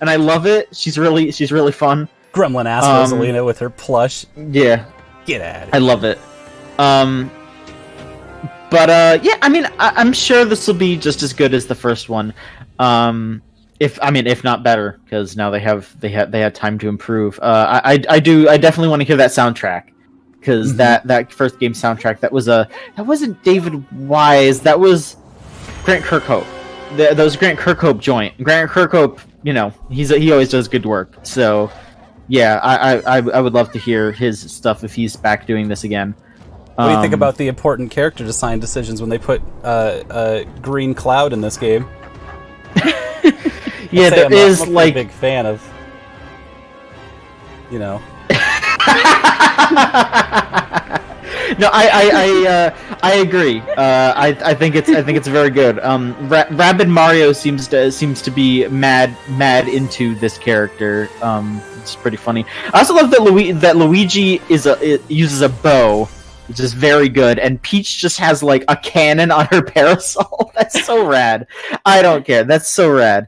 and I love it. She's really fun. Gremlin ass Rosalina with her plush. Yeah, Get at it. I love it. But yeah, I mean, I'm sure this will be just as good as the first one, if not better, because now they had time to improve. I definitely want to hear that soundtrack, because that first game soundtrack that wasn't David Wise, that was Grant Kirkhope. That was Grant Kirkhope joint. Grant Kirkhope, he always does good work. So yeah, I would love to hear his stuff if he's back doing this again. What do you think about the important character design decisions when they put Green Cloud in this game? Yeah, there is I'm like a big fan of, No, I agree. I think it's very good. Rabid Mario seems to be mad into this character. It's pretty funny. I also love that Luigi uses a bow, which is very good, and Peach just has like a cannon on her parasol. That's so rad. I don't care. That's so rad.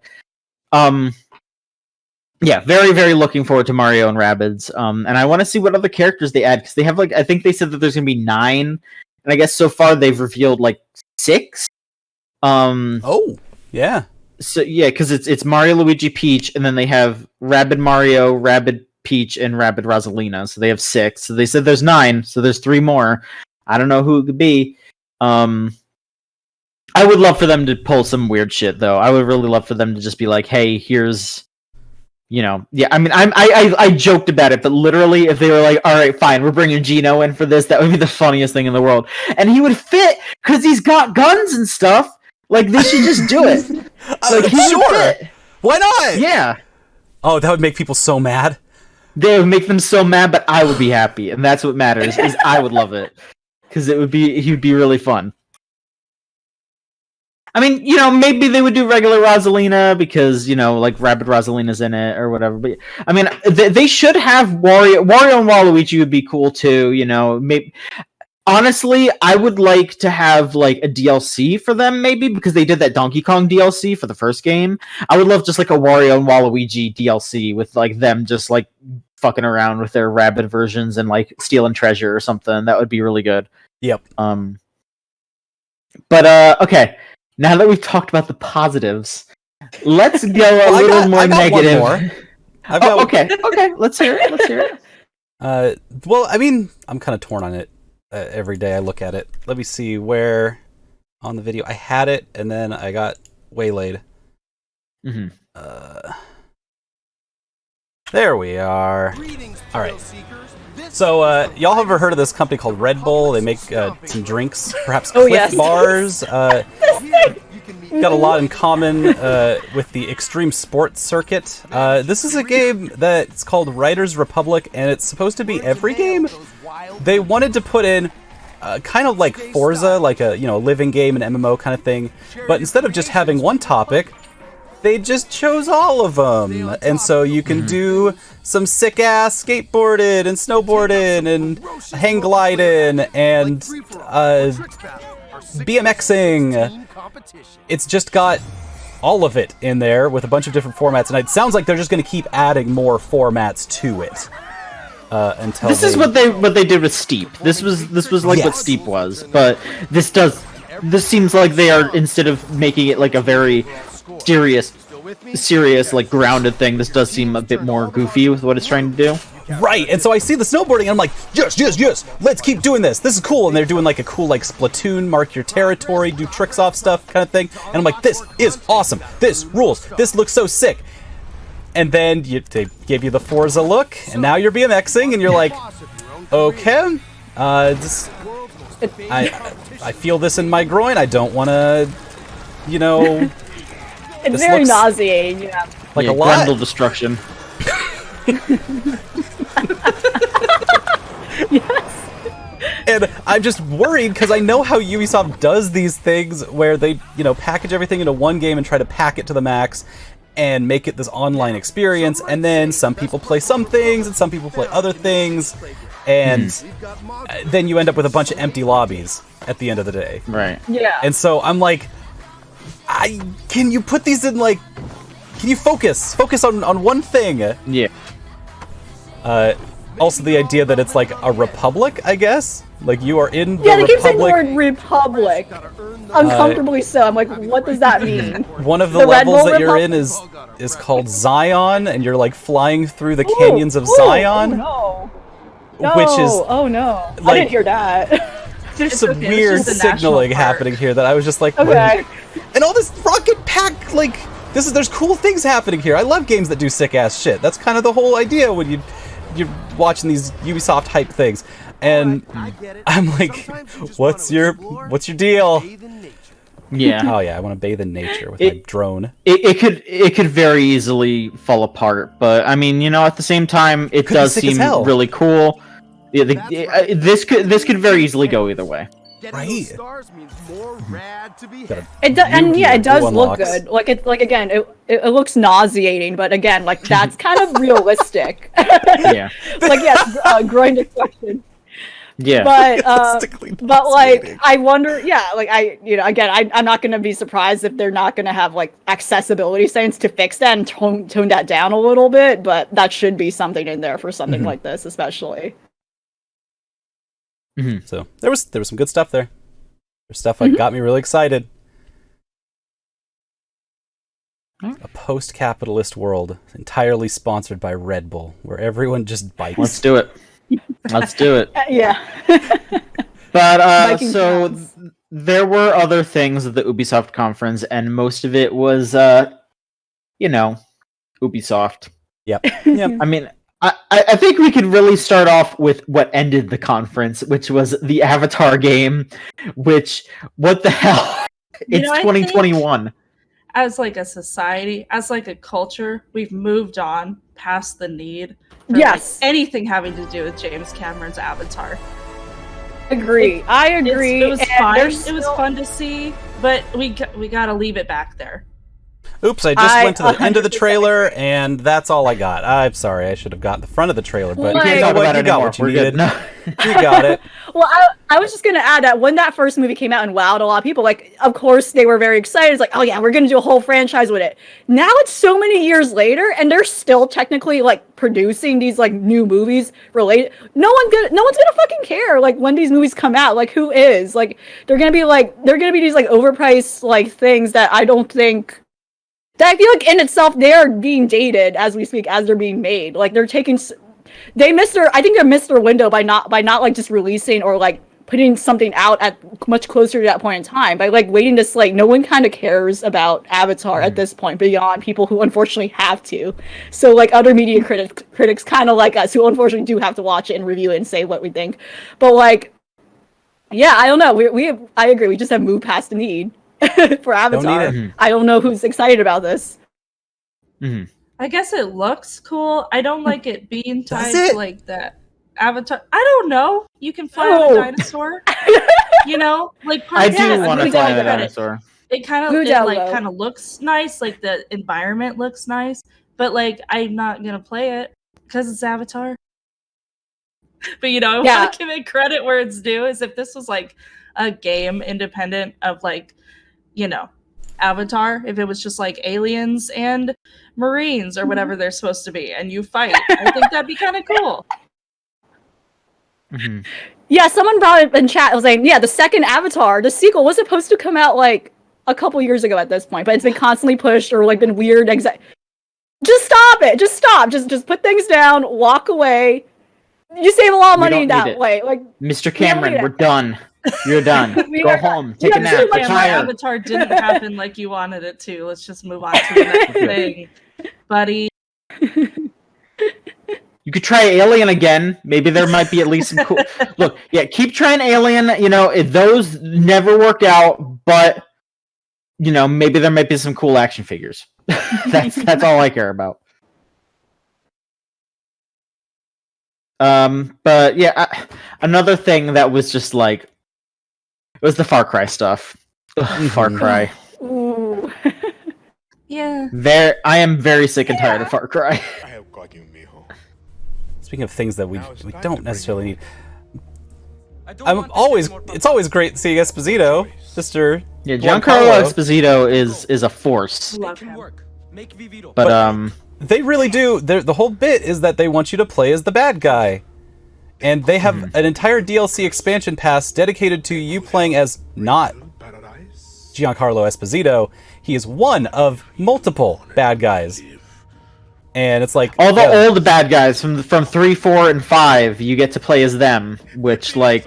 Yeah, very, very looking forward to Mario and Rabbids. And I want to see what other characters they add, because they have like, I think they said that there's gonna be 9, and I guess so far they've revealed like 6. Oh, yeah. So yeah, because it's Mario, Luigi, Peach, and then they have Rabid Mario, Rabid Peach, and Rabid Rosalina. So they have 6. So they said there's 9, so there's 3 more. I don't know who it could be. I would love for them to pull some weird shit, though. I would really love for them to just be like, hey, here's, yeah, I mean, I joked about it, but literally, if they were like, all right, fine, we're bringing Gino in for this, that would be the funniest thing in the world. And he would fit, because he's got guns and stuff. Like, they should just do it. Like, he would Sure. fit. Why not? Yeah. Oh, that would make people so mad. They would make them so mad, but I would be happy, and that's what matters, is I would love it. Because he would be really fun. I mean, maybe they would do regular Rosalina because, like Rabid Rosalina's in it or whatever. But I mean, they should have Wario and Waluigi would be cool too. Maybe. Honestly, I would like to have like a DLC for them, maybe, because they did that Donkey Kong DLC for the first game. I would love just like a Wario and Waluigi DLC with like them just like fucking around with their Rabid versions and like stealing treasure or something. That would be really good. Yep. But okay. Now that we've talked about the positives, let's go a little more negative. One more. Okay. Let's hear it. Well, I mean, I'm kind of torn on it. Every day I look at it. Let me see where on the video I had it, and then I got waylaid. Mm-hmm. There we are. All right. So, y'all ever heard of this company called Red Bull? They make some drinks, perhaps Cliff yes. bars. Got a lot in common with the extreme sports circuit. This is a game that's called Riders Republic, and it's supposed to be every game. They wanted to put in kind of like Forza, like a living game, an MMO kind of thing, but instead of just having one topic, they just chose all of them. And so you can do some sick-ass skateboarding and snowboarding and hang gliding and BMXing. It's just got all of it in there with a bunch of different formats, and it sounds like they're just going to keep adding more formats to it until this is what they did with Steep. This was like what Steep was, but this seems like they are, instead of making it like a very serious like grounded thing, this does seem a bit more goofy with what it's trying to do. Right, and so I see the snowboarding and I'm like, yes, let's keep doing this. This is cool. And they're doing like a cool like Splatoon, mark your territory, do tricks off stuff kind of thing. And I'm like, this is awesome. This rules. This looks so sick. And then they give you the Forza look, and now you're BMXing, and you're like, okay, I feel this in my groin. I don't want to, It's very nauseating, yeah. Like a lot. Grundle destruction. Yes. And I'm just worried because I know how Ubisoft does these things where they, package everything into one game and try to pack it to the max and make it this online experience, and then some people play some things and some people play other things, and then you end up with a bunch of empty lobbies at the end of the day. Right. Yeah. And so I'm like, can you put these in like, can you focus on one thing? Yeah. Also the idea that it's like a republic, I guess? Like you are in the they keep saying the republic. word republic. Uncomfortably so. I'm like, what does that mean? One of the Red levels Bull that you're Republic? in is called Zion, and you're like flying through the canyons of Zion. Oh no. Which is oh no. I like- didn't hear that. There's It's some okay, it's weird just a national signaling park. happening here that I was just like, Okay. what? And all this rocket pack, like there's cool things happening here. I love games that do sick ass shit. That's kind of the whole idea when you're watching these Ubisoft hype things. And I'm like, what's your deal? Yeah. Oh yeah, I want to bathe in nature with my drone. It could very easily fall apart, but I mean, at the same time, it Could be does sick as seem hell. really cool. Yeah, this could very easily go either way. Right. It does look unlocks. good. Like again, it looks nauseating, but again, like that's kind of realistic. Yeah. Like yes, groin destruction. Yeah. But Realistically like nauseating. I wonder, again, I'm not gonna be surprised if they're not gonna have like accessibility settings to fix that and tone that down a little bit. But that should be something in there for something like this, especially. So there was some good stuff there. There's stuff that got me really excited. A post-capitalist world entirely sponsored by Red Bull, where everyone just bites. Let's do it. Let's do it. Yeah. But Viking so cats. there were other things at the Ubisoft conference, and most of it was, Ubisoft. Yep. Yep. I mean, I think we could really start off with what ended the conference, which was the Avatar game. Which, what the hell? It's I think 2021. as like a society, as like a culture, we've moved on past the need for Yes. like, anything having to do with James Cameron's Avatar. Agree. I agree. It was and fun. there's It was still- fun to see, but we gotta leave it back there. Oops, I just went to the end of the 100% trailer, and that's all I got. I'm sorry, I should have gotten the front of the trailer, but We can't you know talk what? about You it got anymore. what you We're needed. good. No. You got it. Well, I was just gonna add that when that first movie came out and wowed a lot of people, like of course they were very excited. It's like, oh yeah, we're gonna do a whole franchise with it. Now it's so many years later, and they're still technically like producing these like new movies related. No one's gonna fucking care like when these movies come out. Like who is? Like they're gonna be these like overpriced like things that I don't think. That I feel like in itself they are being dated as we speak, as they're being made. Like they're taking. They missed their window by not like just releasing or like putting something out at much closer to that point in time by like waiting to like no one kind of cares about Avatar at this point beyond people who unfortunately have to. So like other media critics kind of like us who unfortunately do have to watch it and review it and say what we think. But like, yeah, I don't know. I agree. We just have moved past the need for Avatar. need it. I don't know who's excited about this. I guess it looks cool. I don't like it being Does tied it? to like that Avatar. I don't know. You can fly on Oh. a dinosaur. Like I do Yeah, want to who fly a doesn't? dinosaur. It kind Who of download? kind of looks nice. Like the environment looks nice, but like I'm not gonna play it because it's Avatar. But I Yeah. want to give it credit where it's due. Is if this was like a game independent of like, avatar if it was just like aliens and Marines or whatever they're supposed to be, and you fight. I think that'd be kind of cool. Mhm. Yeah, someone brought it in chat. I was saying, yeah, the second Avatar, the sequel, was supposed to come out like a couple years ago at this point, but it's been constantly pushed or like been weird. Just stop it. Just stop. Just put things down. Walk away. You save a lot of We money don't that need it. way. Like, Mr. Cameron, we're done. You're done. We Go are home. done. Take a Yeah, nap. pretty much. My Retire. avatar didn't happen like you wanted it to. Let's just move on to the next thing, buddy. You could try Alien again. Maybe there might be at least some cool. Look, yeah, keep trying Alien. You know, those never work out, but you know, maybe there might be some cool action figures. That's all I care about. But yeah, another thing that was just like, it was the Far Cry stuff. Ugh, Far Cry. ooh. Yeah. I am very sick and tired of Far Cry. I have got you, mijo. Speaking of things that we Now it's time don't to necessarily bring need, it's always great seeing Esposito, Mr. Yeah, Juan Giancarlo Carlo. Esposito is a force. Love him. But They really do. The whole bit is that they want you to play as the bad guy. And they have an entire DLC expansion pass dedicated to you playing as not Paradise. Giancarlo Esposito. He is one of multiple bad guys. And it's like all the old bad guys from 3, 4, and 5, you get to play as them, which like,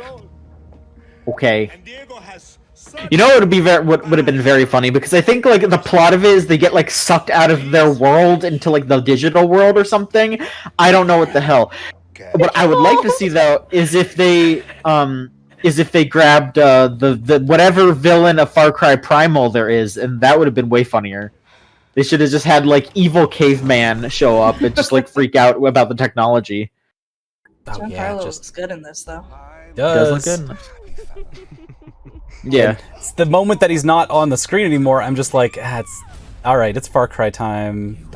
okay. And Diego has such You know what would have been very funny, because I think like the plot of it is they get like sucked out of their world into like the digital world or something. I don't know what the hell. What I would like to see though is if they grabbed the whatever villain of Far Cry Primal there is, and that would have been way funnier. They should have just had like evil caveman show up and just like freak out about the technology. oh, yeah, Giancarlo just looks good in this, though. does. Does look good. Yeah. It's the moment that he's not on the screen anymore, I'm just like, it's all right. It's Far Cry time.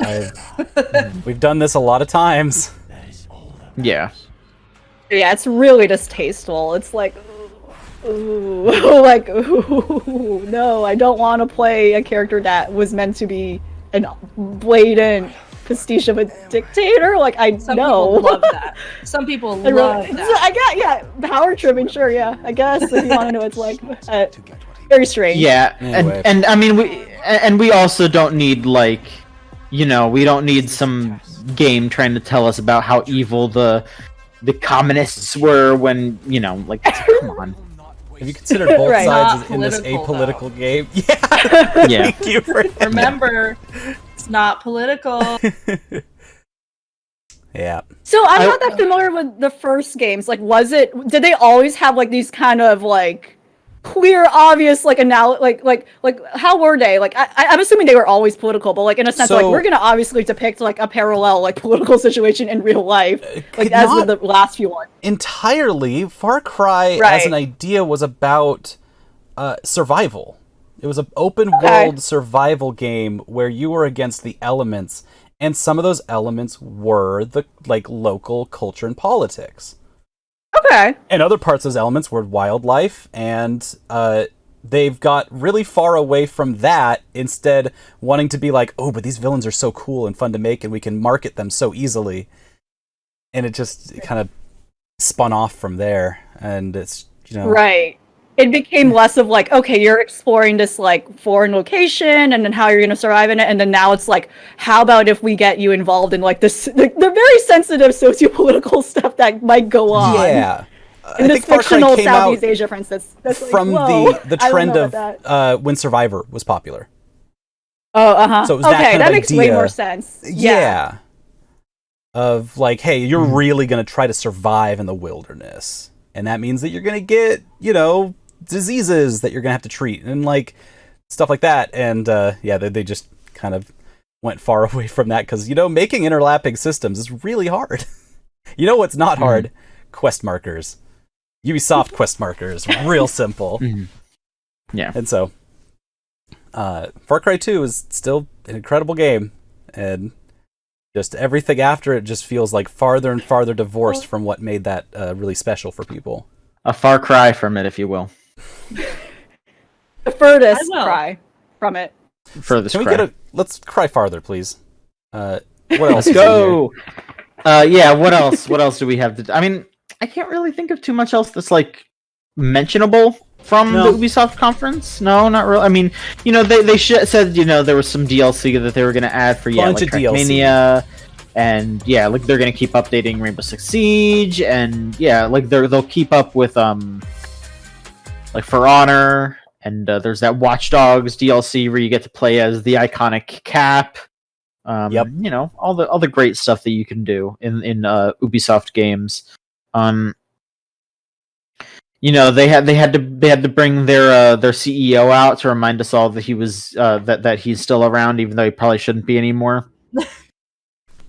We've done this a lot of times. Yeah. Yeah, it's really distasteful. It's like, ooh, like, ooh, no, I don't want to play a character that was meant to be a blatant pastiche of a dictator. Like, I Some know. people love that. Some people I love that. I got, yeah, power tripping, sure, yeah, I guess, if you want to know what it's like. Very strange. Yeah, Anyway. and I mean we also don't need like, you know, we don't need some game trying to tell us about how evil the communists were when, you know, like, come on. Have you considered both Right. sides Not in this political, apolitical game? Yeah. Yeah. Thank you for Remember, it's not political. Yeah. So I'm not that familiar with the first games. Like, did they always have like these kind of like clear, obvious, like like how were they? Like, I'm assuming they were always political, but like in a sense, like So- we're gonna obviously depict like a parallel like political situation in real life, like as with the last few ones. Entirely, Far Cry as an idea was about survival. It was an open world survival game where you were against the elements, and some of those elements were the like local culture and politics. Okay. And other parts of those elements were wildlife, and they've got really far away from that, instead wanting to be like, oh, but these villains are so cool and fun to make, and we can market them so easily. And it just kind of spun off from there, and it's, you know... Right. It became less of like, okay, you're exploring this like foreign location and then how you're going to survive in it. And then now it's like, how about if we get you involved in like this, the very sensitive sociopolitical stuff that might go on. Yeah. In this fictional Southeast Asia, for instance. That's like, from whoa, the I don't trend know of about that. when Survivor was popular. Oh, uh-huh. So it was that okay, kind of that makes way idea. more sense. Yeah. Of like, hey, you're really going to try to survive in the wilderness. And that means that you're going to get, you know, diseases that you're going to have to treat and like stuff like that. And yeah, they just kind of went far away from that because, you know, making interlapping systems is really hard. You know what's not hard? Quest markers. Ubisoft quest markers. Real simple. Yeah. And so, Far Cry 2 is still an incredible game. And just everything after it just feels like farther and farther divorced from what made that really special for people. A far cry from it, if you will. The furthest I will. cry from it. furthest Can we cry. get a? Let's cry farther, please. What else? Let's go. Yeah. What else? What else do we have to? I mean, I can't really think of too much else that's like mentionable from No. the Ubisoft conference. No, not really. I mean, they said there was some DLC that they were going to add for Bunch like of DLC. Trackmania, and yeah, like they're going to keep updating Rainbow Six Siege, and yeah, like they'll keep up with like For Honor, and there's that Watch Dogs DLC where you get to play as the iconic Cap. Yep. All the great stuff that you can do in Ubisoft games. They had to bring their CEO out to remind us all that he was that he's still around, even though he probably shouldn't be anymore.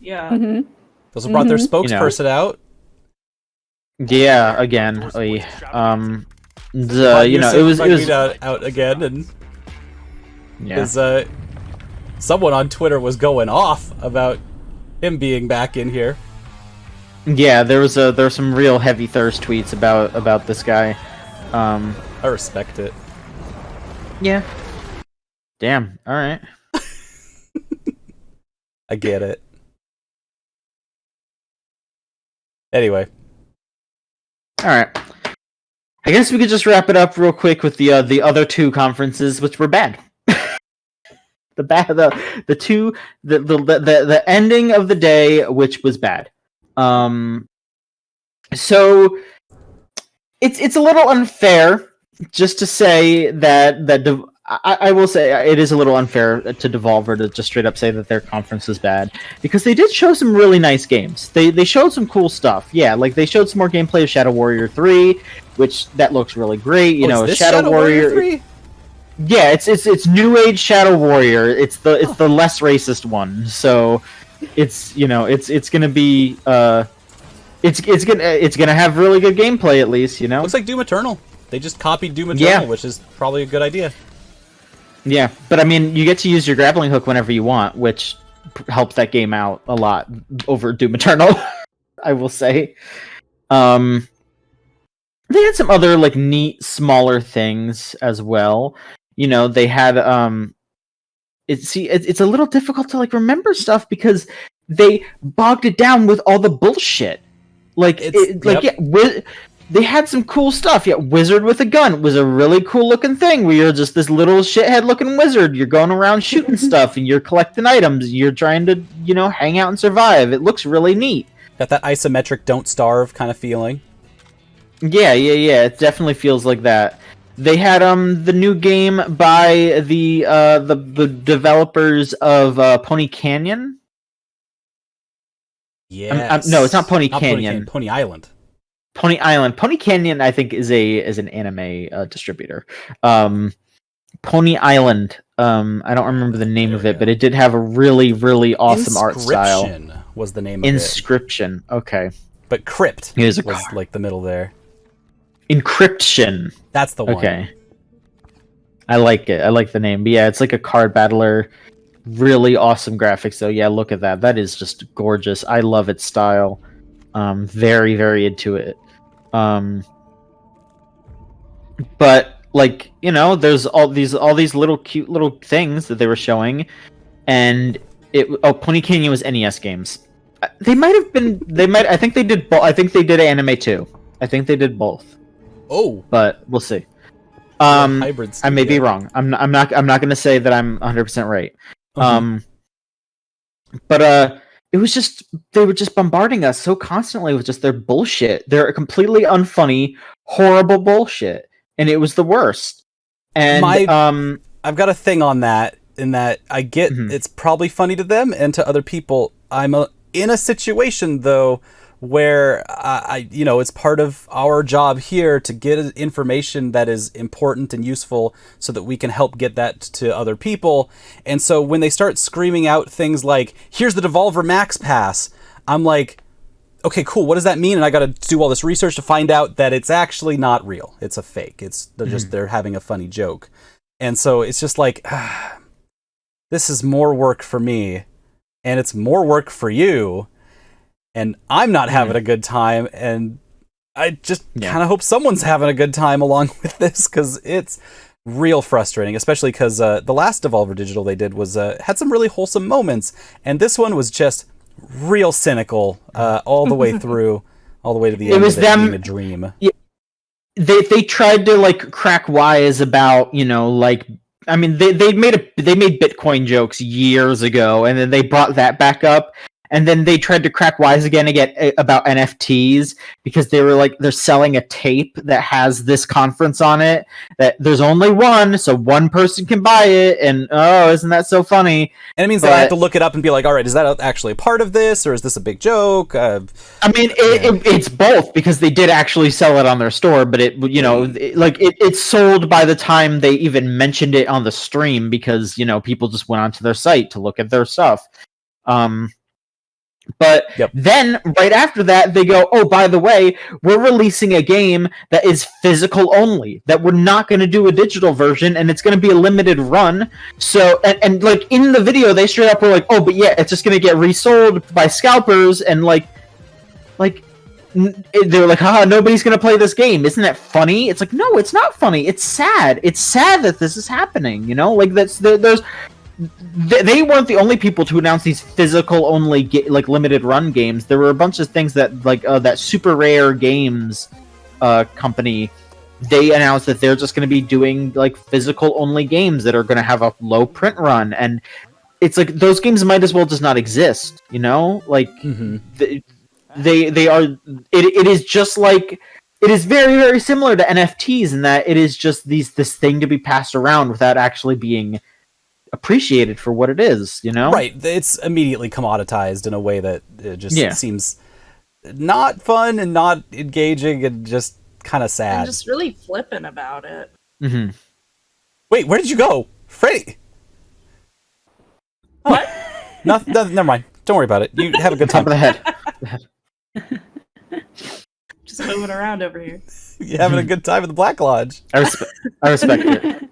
Yeah. Mm-hmm. Those who brought their Mhm. spokesperson out. Yeah, again, it was out again, and yeah. because someone on Twitter was going off about him being back in here. Yeah, there were some real heavy thirst tweets about this guy. I respect it. Yeah. Damn. All right. I get it. Anyway. All right. I guess we could just wrap it up real quick with the other two conferences, which were bad. the ending of the day, which was bad. So it's a little unfair just to say that I will say it is a little unfair to Devolver to just straight up say that their conference is bad, because they did show some really nice games. They showed some cool stuff. Yeah, like they showed some more gameplay of Shadow Warrior 3, which that looks really great. Is this Shadow Warrior 3? Yeah, it's New Age Shadow Warrior. It's the less racist one. So it's gonna be it's gonna have really good gameplay at least. Looks like Doom Eternal. They just copied Doom Eternal, Yeah. which is probably a good idea. Yeah, but I mean, you get to use your grappling hook whenever you want, which helps that game out a lot over Doom Eternal. I will say. They had some other like neat, smaller things as well. They had it's a little difficult to like remember stuff because they bogged it down with all the bullshit. Like they had some cool stuff. Yeah, Wizard with a Gun was a really cool looking thing where you're just this little shithead looking wizard. You're going around shooting stuff and you're collecting items. You're trying to, hang out and survive. It looks really neat. Got that isometric Don't Starve kind of feeling. Yeah. It definitely feels like that. They had the new game by the developers of Pony Canyon. Yeah. No, it's not Pony Canyon. Pony Island. Pony Island. Pony Canyon, I think, is an anime distributor. Pony Island. I don't remember the name of it, but it did have a really, really awesome art style. Inscription was the name of Inscription. Okay. But Crypt was like the middle there. Encryption. That's the one. Okay. I like it. I like the name. But yeah, it's like a card battler. Really awesome graphics, though. Yeah, look at that. That is just gorgeous. I love its style. Very, very into it. But like, there's all these little cute little things that they were showing, and Pony Canyon was NES games. They might have been. I think they did. I think they did anime too. I think they did both. Oh, but we'll see. Hybrid I may be wrong. I'm not going to say that I'm 100% right. But it was just they were just bombarding us so constantly with just their bullshit. They're completely unfunny, horrible bullshit, and it was the worst. And I've got a thing on that. In that I get it's probably funny to them and to other people. I'm in a situation though where it's part of our job here to get information that is important and useful so that we can help get that to other people. And so when they start screaming out things like, here's the Devolver Max Pass, I'm like, okay, cool, what does that mean? And I gotta do all this research to find out that it's actually not real. It's a fake. They're having a funny joke. And so it's just like, this is more work for me, and it's more work for you, and I'm not having a good time, and I just kind of hope someone's having a good time along with this, because it's real frustrating, especially because the last Devolver Digital they did was had some really wholesome moments, and this one was just real cynical all the way through, all the way to the end. It was them being a dream. Yeah, they tried to like crack wise about, you know, like, I mean, they made Bitcoin jokes years ago, and then they brought that back up. And then they tried to crack wise again about NFTs, because they were like, they're selling a tape that has this conference on it, that there's only one, so one person can buy it, and oh, isn't that so funny? And it means that I have to look it up and be like, all right, is that actually a part of this, or is this a big joke? I mean, it's both, because they did actually sell it on their store, but it's sold by the time they even mentioned it on the stream, because, you know, people just went onto their site to look at their stuff. But then, right after that, they go, oh, by the way, we're releasing a game that is physical only, that we're not going to do a digital version, and it's going to be a limited run. So, and like, in the video, they straight up were like, oh, but yeah, it's just going to get resold by scalpers, and they're like, haha, nobody's going to play this game. Isn't that funny? It's like, no, it's not funny. It's sad. It's sad that this is happening, you know? Like, they weren't the only people to announce these physical only limited run games. There were a bunch of things that that Super Rare Games company, they announced that they're just going to be doing like physical only games that are going to have a low print run, and it's like those games might as well just not exist, you know? Like they are. It is just like, it is very, very similar to NFTs in that it is just this thing to be passed around without actually being appreciated for what it is, you know? Right. It's immediately commoditized in a way that it just seems not fun and not engaging and just kind of sad. And just really flippant about it. Mm-hmm. Wait, where did you go? Franny! What? Never mind. Don't worry about it. You have a good time. Top of the head. Just moving around over here. You're having a good time at the Black Lodge. I respect it.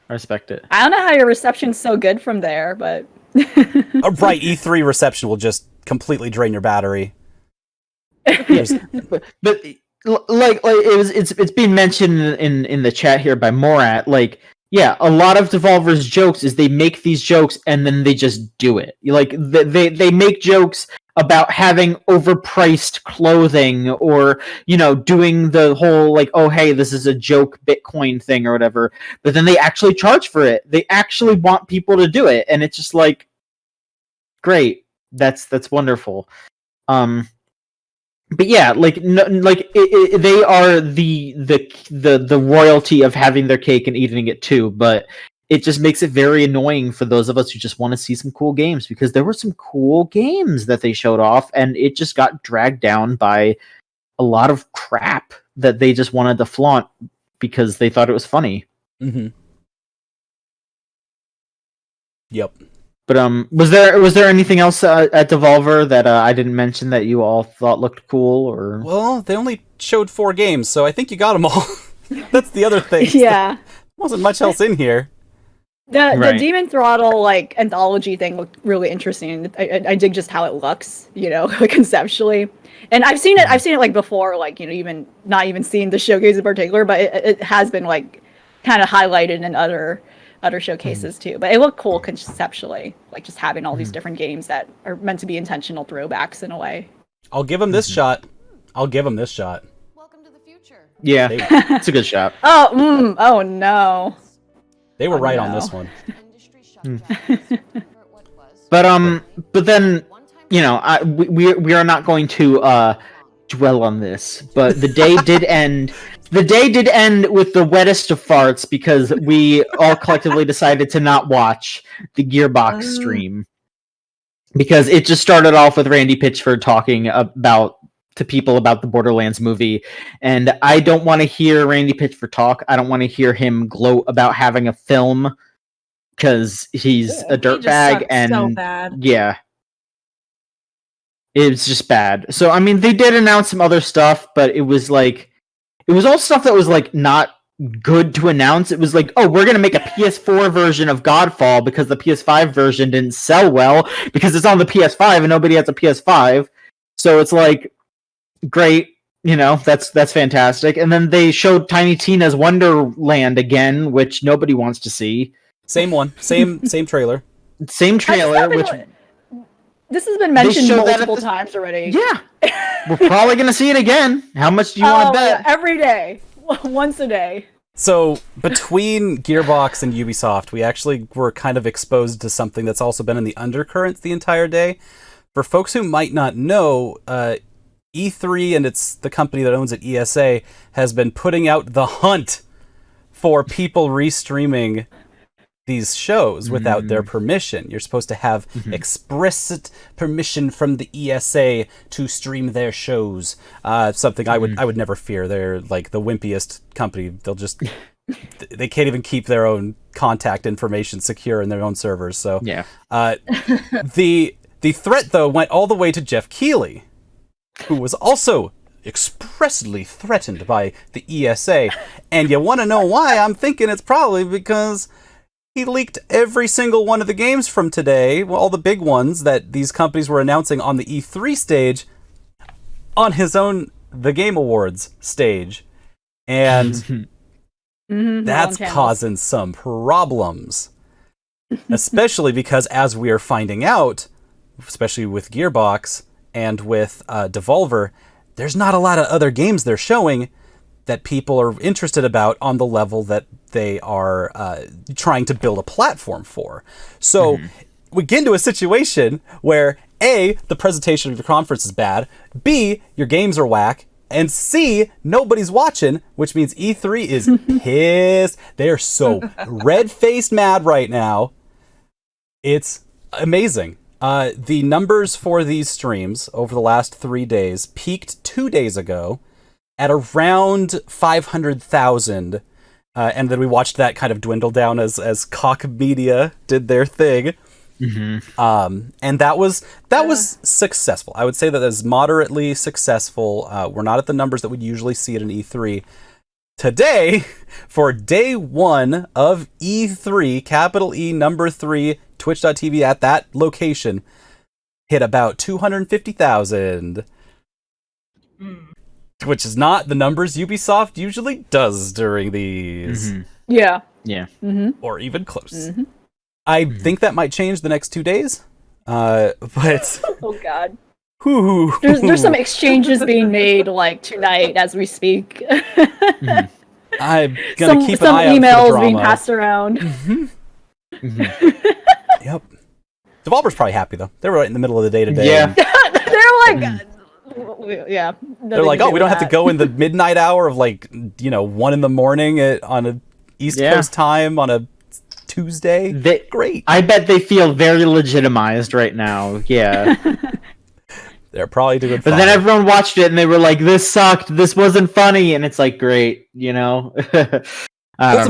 I respect it. I don't know how your reception's so good from there, but Right, E3 reception will just completely drain your battery. but it's being mentioned in the chat here by Morat. Like, yeah, a lot of Devolver's jokes is they make these jokes and then they just do it. Like they make jokes about having overpriced clothing, or, you know, doing the whole like, oh hey, this is a joke Bitcoin thing or whatever, but then they actually charge for it. They actually want people to do it, and it's just like, great, that's wonderful. But yeah, like they are the royalty of having their cake and eating it too, but it just makes it very annoying for those of us who just want to see some cool games, because there were some cool games that they showed off, and it just got dragged down by a lot of crap that they just wanted to flaunt because they thought it was funny. Mm-hmm. Yep. But was there anything else at Devolver that I didn't mention that you all thought looked cool? Or well, they only showed 4 games, so I think you got them all. That's the other thing. Yeah, there wasn't much else in here. The Demon Throttle like anthology thing looked really interesting. I dig just how it looks, you know, conceptually. And I've seen it like before, like, you know, even not even seeing the showcase in particular, but it has been like kind of highlighted in other showcases too. But it looked cool conceptually, like just having all these different games that are meant to be intentional throwbacks in a way. I'll give them this shot. Welcome to the future. Yeah, it's a good shot. Oh no. They were right on this one. But then, you know, we are not going to dwell on this, but the day did end. The day did end with the wettest of farts, because we all collectively decided to not watch the Gearbox stream, because it just started off with Randy Pitchford talking to people about the Borderlands movie, and I don't want to hear Randy Pitchford talk. I don't want to hear him gloat about having a film, because he's a dirtbag, and so bad. Yeah, it's just bad. So I mean, they did announce some other stuff, but it was all stuff that was like not good to announce. It was like, oh, we're gonna make a PS4 version of Godfall because the PS5 version didn't sell well because it's on the PS5 and nobody has a PS5. So it's like, great, That's fantastic. And then they showed Tiny Tina's Wonderland again, which nobody wants to see. Same one, same trailer. Same trailer, which this has been mentioned showed that multiple times already. Yeah, we're probably gonna see it again. How much do you want to bet? Yeah, every day, once a day. So between Gearbox and Ubisoft, we actually were kind of exposed to something that's also been in the undercurrent the entire day. For folks who might not know, E3 and it's the company that owns it, ESA, has been putting out the hunt for people restreaming these shows without their permission. You're supposed to have explicit permission from the ESA to stream their shows. Something I would never fear. They're like the wimpiest company. They'll just they can't even keep their own contact information secure in their own servers. So yeah. The threat though went all the way to Jeff Keighley, who was also expressly threatened by the ESA. And you want to know why? I'm thinking it's probably because he leaked every single one of the games from today, well, all the big ones that these companies were announcing on the E3 stage, on his own The Game Awards stage. And that's causing some problems. Especially because, as we are finding out, especially with Gearbox and with Devolver, there's not a lot of other games they're showing that people are interested about on the level that they are trying to build a platform for. So we get into a situation where A, the presentation of your conference is bad, B, your games are whack, and C, nobody's watching, which means E3 is pissed. They're so red-faced mad right now. It's amazing. The numbers for these streams over the last 3 days peaked 2 days ago at around 500,000, and then we watched that kind of dwindle down as Koch Media did their thing. And that was successful. I would say that is moderately successful. We're not at the numbers that we'd usually see at an E3. Today, for day one of E3, capital E number 3, twitch.tv at that location, hit about 250,000. Which is not the numbers Ubisoft usually does during these. Yeah. Or even close. I think that might change the next 2 days. But Oh god. whew. There's some exchanges being made like tonight as we speak. I'm gonna keep an eye out for Some the emails drama. being passed around. Yep. Devolver's probably happy though. They were right in the middle of the day today. Yeah. They're like yeah. They're like, oh, we don't have to go in the midnight hour of 1 a.m. on a East Coast time on a Tuesday. Great. I bet they feel very legitimized right now. Yeah. They're probably doing fine. But then everyone watched it and they were like, this sucked. This wasn't funny. And it's like, great, Wholesome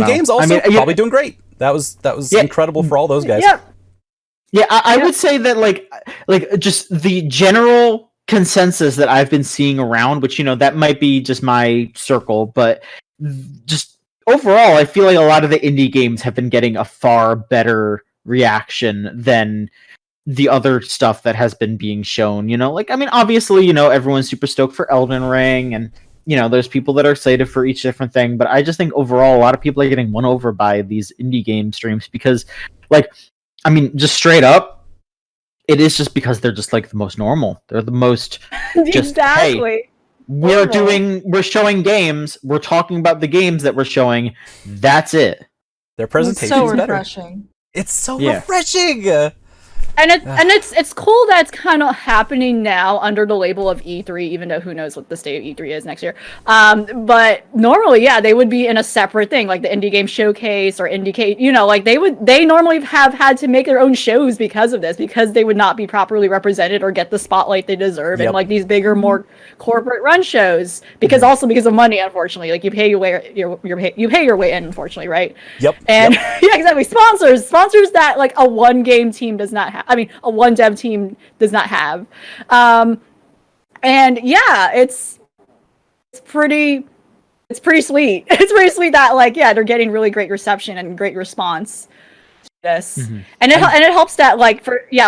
Games also probably doing great. That was incredible for all those guys. Yeah, I would say that like just the general consensus that I've been seeing around, which that might be just my circle, but just overall, I feel like a lot of the indie games have been getting a far better reaction than the other stuff that has been being shown. Obviously, everyone's super stoked for Elden Ring, and there's people that are excited for each different thing, but I just think overall a lot of people are getting won over by these indie game streams because just straight up, it is just because they're just like the most normal. They're the most just, exactly. Hey, we're showing games. We're talking about the games that we're showing. That's it. Their presentation so is better. refreshing. It's so refreshing. And it's cool that it's kind of happening now under the label of E3, even though who knows what the state of E3 is next year. But normally, they would be in a separate thing, like the Indie Game Showcase or Indicate. They normally have had to make their own shows because of this, because they would not be properly represented or get the spotlight they deserve in like these bigger, more corporate run shows. Because also because of money, unfortunately, like you pay your way in, unfortunately, right? Yep. And yeah, exactly. Sponsors that like a one game team does not have. I mean, a one dev team does not have. And yeah, it's pretty sweet. It's pretty sweet that they're getting really great reception and great response to this. And it helps that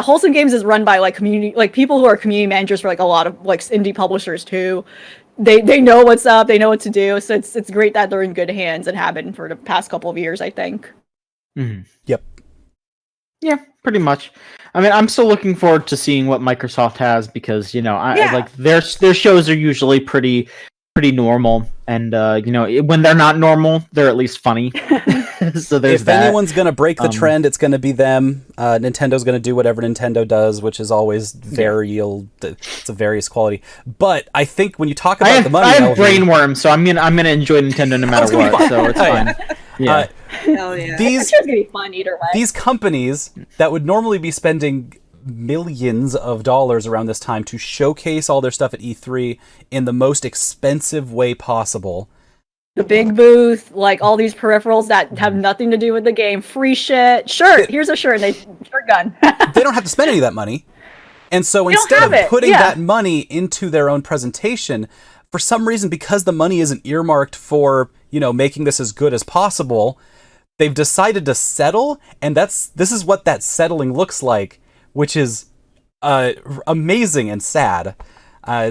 Wholesome Games is run by community, people who are community managers for a lot of indie publishers too. they know what's up, they know what to do. So it's great that they're in good hands and have been for the past couple of years, I think. Mhm. Yep. Yeah, pretty much. I mean, I'm still looking forward to seeing what Microsoft has because I like their shows are usually pretty normal, and when they're not normal, they're at least funny. So there's if that. anyone's gonna break the trend, it's gonna be them. Nintendo gonna do whatever Nintendo does, which is always it's a various quality. But I think when you talk about the money, I have Elvie, brainworm, so I'm gonna enjoy Nintendo no matter what. So it's fine. Yeah. Hell yeah. It's just gonna be fun either way. These companies that would normally be spending millions of dollars around this time to showcase all their stuff at E3 in the most expensive way possible. The big booth, like all these peripherals that have nothing to do with the game, free shit. Shirt, here's a shirt, and shirt gun. They don't have to spend any of that money. And so instead of putting that money into their own presentation, for some reason, because the money isn't earmarked for, making this as good as possible, they've decided to settle, and this is what that settling looks like, which is amazing and sad.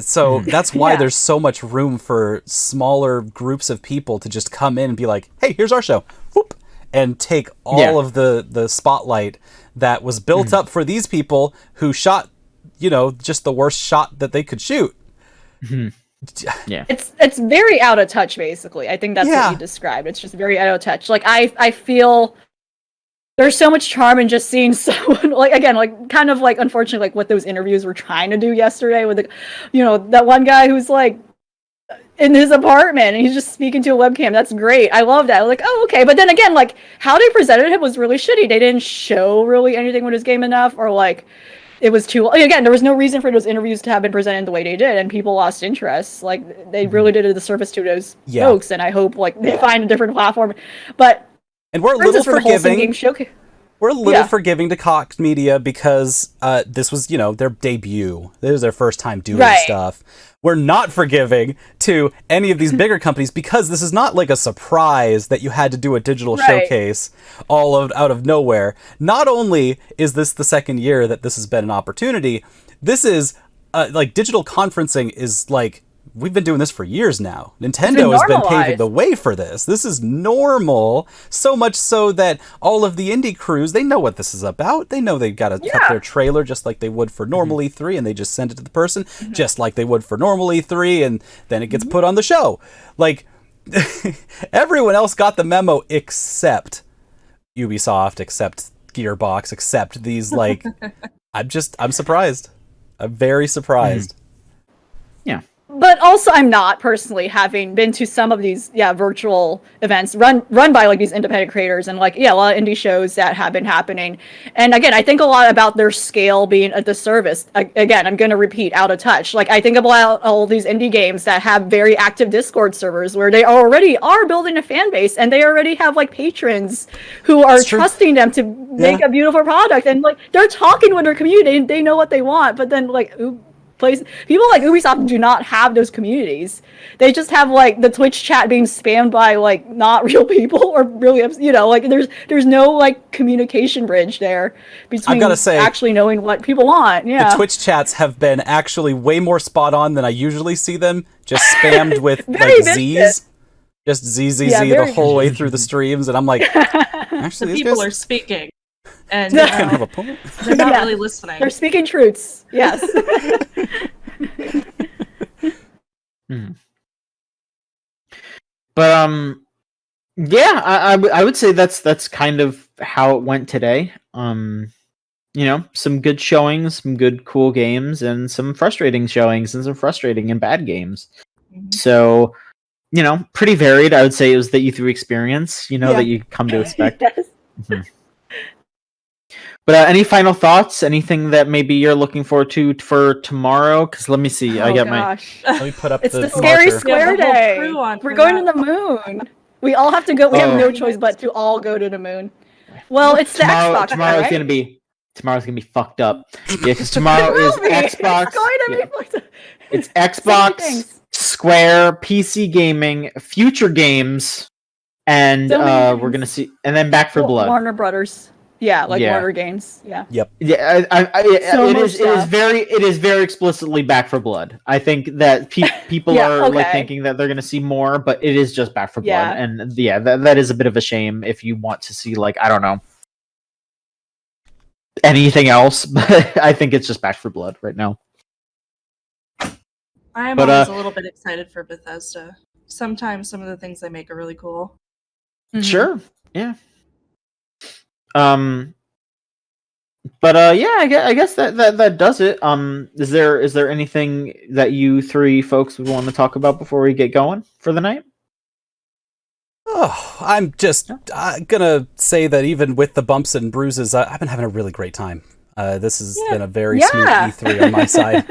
So that's why there's so much room for smaller groups of people to just come in and be like, hey, here's our show. Whoop, and take all of the spotlight that was built up for these people who shot, just the worst shot that they could shoot. Yeah, it's very out of touch, basically. I think that's what you described. It's just very out of touch. Like I feel there's so much charm in just seeing someone kind of unfortunately like what those interviews were trying to do yesterday with that one guy who's like in his apartment and he's just speaking to a webcam. That's great. I love that. I was like, oh, okay. But then again, like how they presented him was really shitty. They didn't show really anything with his game enough, or like it was too. Again, there was no reason for those interviews to have been presented the way they did, and people lost interest. Like they really did a disservice to those folks, and I hope they find a different platform. And we're a little forgiving. Game showcase. We're a little forgiving to Cox Media because this was, their debut. This was their first time doing stuff. We're not forgiving to any of these bigger companies because this is not like a surprise that you had to do a digital showcase out of nowhere. Not only is this the second year that this has been an opportunity, this is digital conferencing is like, we've been doing this for years now. Nintendo has been paving the way for this. This is normal. So much so that all of the indie crews, they know what this is about. They know they've got to cut their trailer just like they would for normal E3, and they just send it to the person just like they would for normal E3, and then it gets put on the show. Like, everyone else got the memo except Ubisoft, except Gearbox, except these, like, I'm surprised. I'm very surprised. Yeah. But also, I'm not personally, having been to some of these virtual events run by like these independent creators and a lot of indie shows that have been happening. And again, I think a lot about their scale being a disservice. Again, I'm going to repeat, out of touch. Like I think about all these indie games that have very active Discord servers where they already are building a fan base and they already have like patrons who are trusting them to make a beautiful product, and like they're talking with their community and they know what they want. But then people like Ubisoft do not have those communities. They just have like the Twitch chat being spammed by like not real people or really, there's no like communication bridge there between I've gotta say, actually knowing what people want. Yeah, the Twitch chats have been actually way more spot on than I usually see them. Just spammed with like Z's, just ZZZ the whole way through the streams, and I'm like, actually, the people are speaking. And kind of a point. They're not really listening. They're speaking truths. Yes. But I would say that's kind of how it went today. Some good showings, some good cool games, and some frustrating showings and some frustrating and bad games. So, pretty varied. I would say it was the E3 experience, that you come to expect. Yes. But any final thoughts? Anything that maybe you're looking forward to for tomorrow? Because let me see. I got Let me put up it's the marker. Scary Square Day. We're going to the moon. We all have to go. We have no choice but to all go to the moon. Well, it's the Xbox. Tomorrow's gonna be fucked up. Yeah, because tomorrow is Xbox. It's going to be fucked up. It's Xbox, Square, PC gaming, Future Games, and we're gonna see, and then Back for Blood. Warner Brothers. Yeah, like Yeah. murder games. Yeah. Yep. Yeah, So it much is. It is stuff. very explicitly Back for Blood. I think that people Yeah, are like okay. thinking that they're going to see more, but it is just Back for Yeah. Blood, and yeah, that is a bit of a shame if you want to see like I don't know anything else, but I think it's just Back for Blood right now. I am But, always a little bit excited for Bethesda. Sometimes some of the things they make are really cool. Mhm. Sure, yeah. But yeah, I guess that does it. Is there anything that you three folks would want to talk about before we get going for the night? Oh, I'm just gonna say that even with the bumps and bruises, I've been having a really great time. This has been a very smooth Yeah. E3 on my side.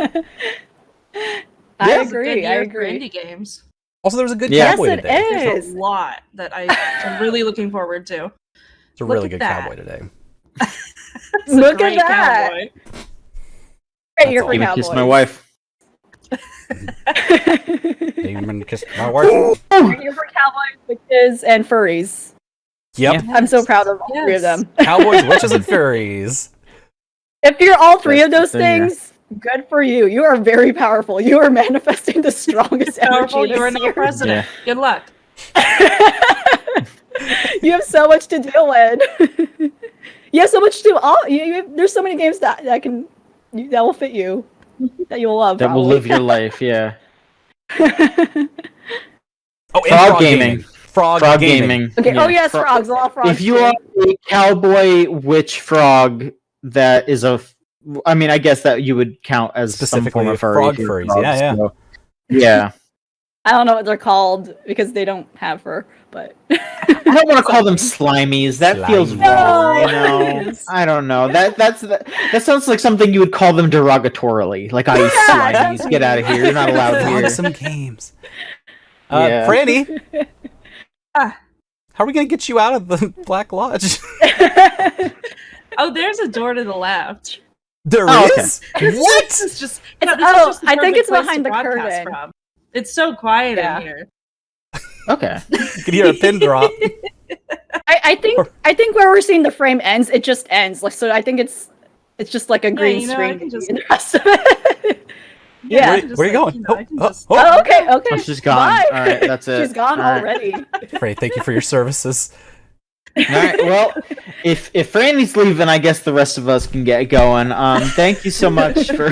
I Yeah. It's a good agree. I year for agree. indie games. Also, there was a good Yeah. cowboy Yes, it today. is. There's a lot that I'm really looking forward to. It's a Look really at good that. cowboy today. It's a Look at great that. cowboy. Great year all. for Give me a kiss, my Cowboys. wife. Demon kiss my wife. Great year for Cowboys, witches, and furries. Yep. I'm so proud of all three of Yes. them. Cowboys, witches, and furries. If you're all three of those That's the thing, yeah. things, good for you. You are very powerful. You are manifesting the strongest Powerful, energy you are this now year. president. Good luck. You have so much to deal with. You have so much to there's so many games that will fit you, that you'll love. That will probably. live your life. Yeah. Oh, and Frog gaming. Frog gaming. Okay. Yeah, Oh yes, fro- frogs. A lot of frogs. If you too. are a cowboy witch frog, that is I mean, I guess that you would count as some Specifically form of furry. frog if you're furries. frogs, Yeah, yeah. so- yeah. I don't know what they're called because they don't have fur, but I don't want to call them slimies. That feels Slimy. wrong. You know, Yes. I don't know. That sounds like something you would call them derogatorily. Like, "I Yeah. slimies, get out of here. You're not allowed here." Awesome games. Yeah. Franny, Ah. how are we going to get you out of the Black Lodge? Oh, there's a door to the left. There Oh, is? What? It's just. It's- this is oh, just the I think perfect it's place behind to the broadcast curtain. from. It's so quiet Yeah. in here. Okay. You can hear a pin drop. I think where we're seeing the frame ends, it just ends. Like, so I think it's just like a green you know, I screen. can just- and the rest of it. Yeah. I can just, Where are you like, going? I can Oh, just- Oh, okay. Oh, she's gone. Bye. All right, that's it. She's gone All right. already. Franny, thank you for your services. All right. Well, if Franny's leaving, I guess the rest of us can get going. Thank you so much for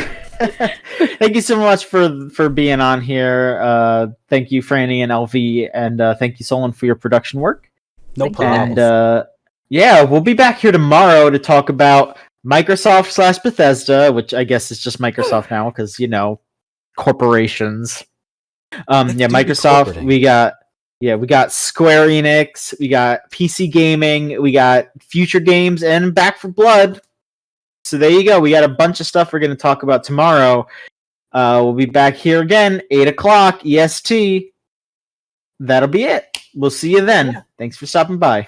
thank you so much for being on here. Thank you, Franny and Elvie, and thank you, Solon, for your production work. No Thank you. problem. And yeah, we'll be back here tomorrow to talk about Microsoft / Bethesda, which I guess is just Microsoft now because corporations. Yeah, Let's do the Microsoft. corporating. We got Square Enix, we got PC Gaming, we got Future Games, and Back for Blood. So there you go. We got a bunch of stuff we're going to talk about tomorrow. We'll be back here again, 8 o'clock EST. That'll be it. We'll see you then. Yeah. Thanks for stopping by.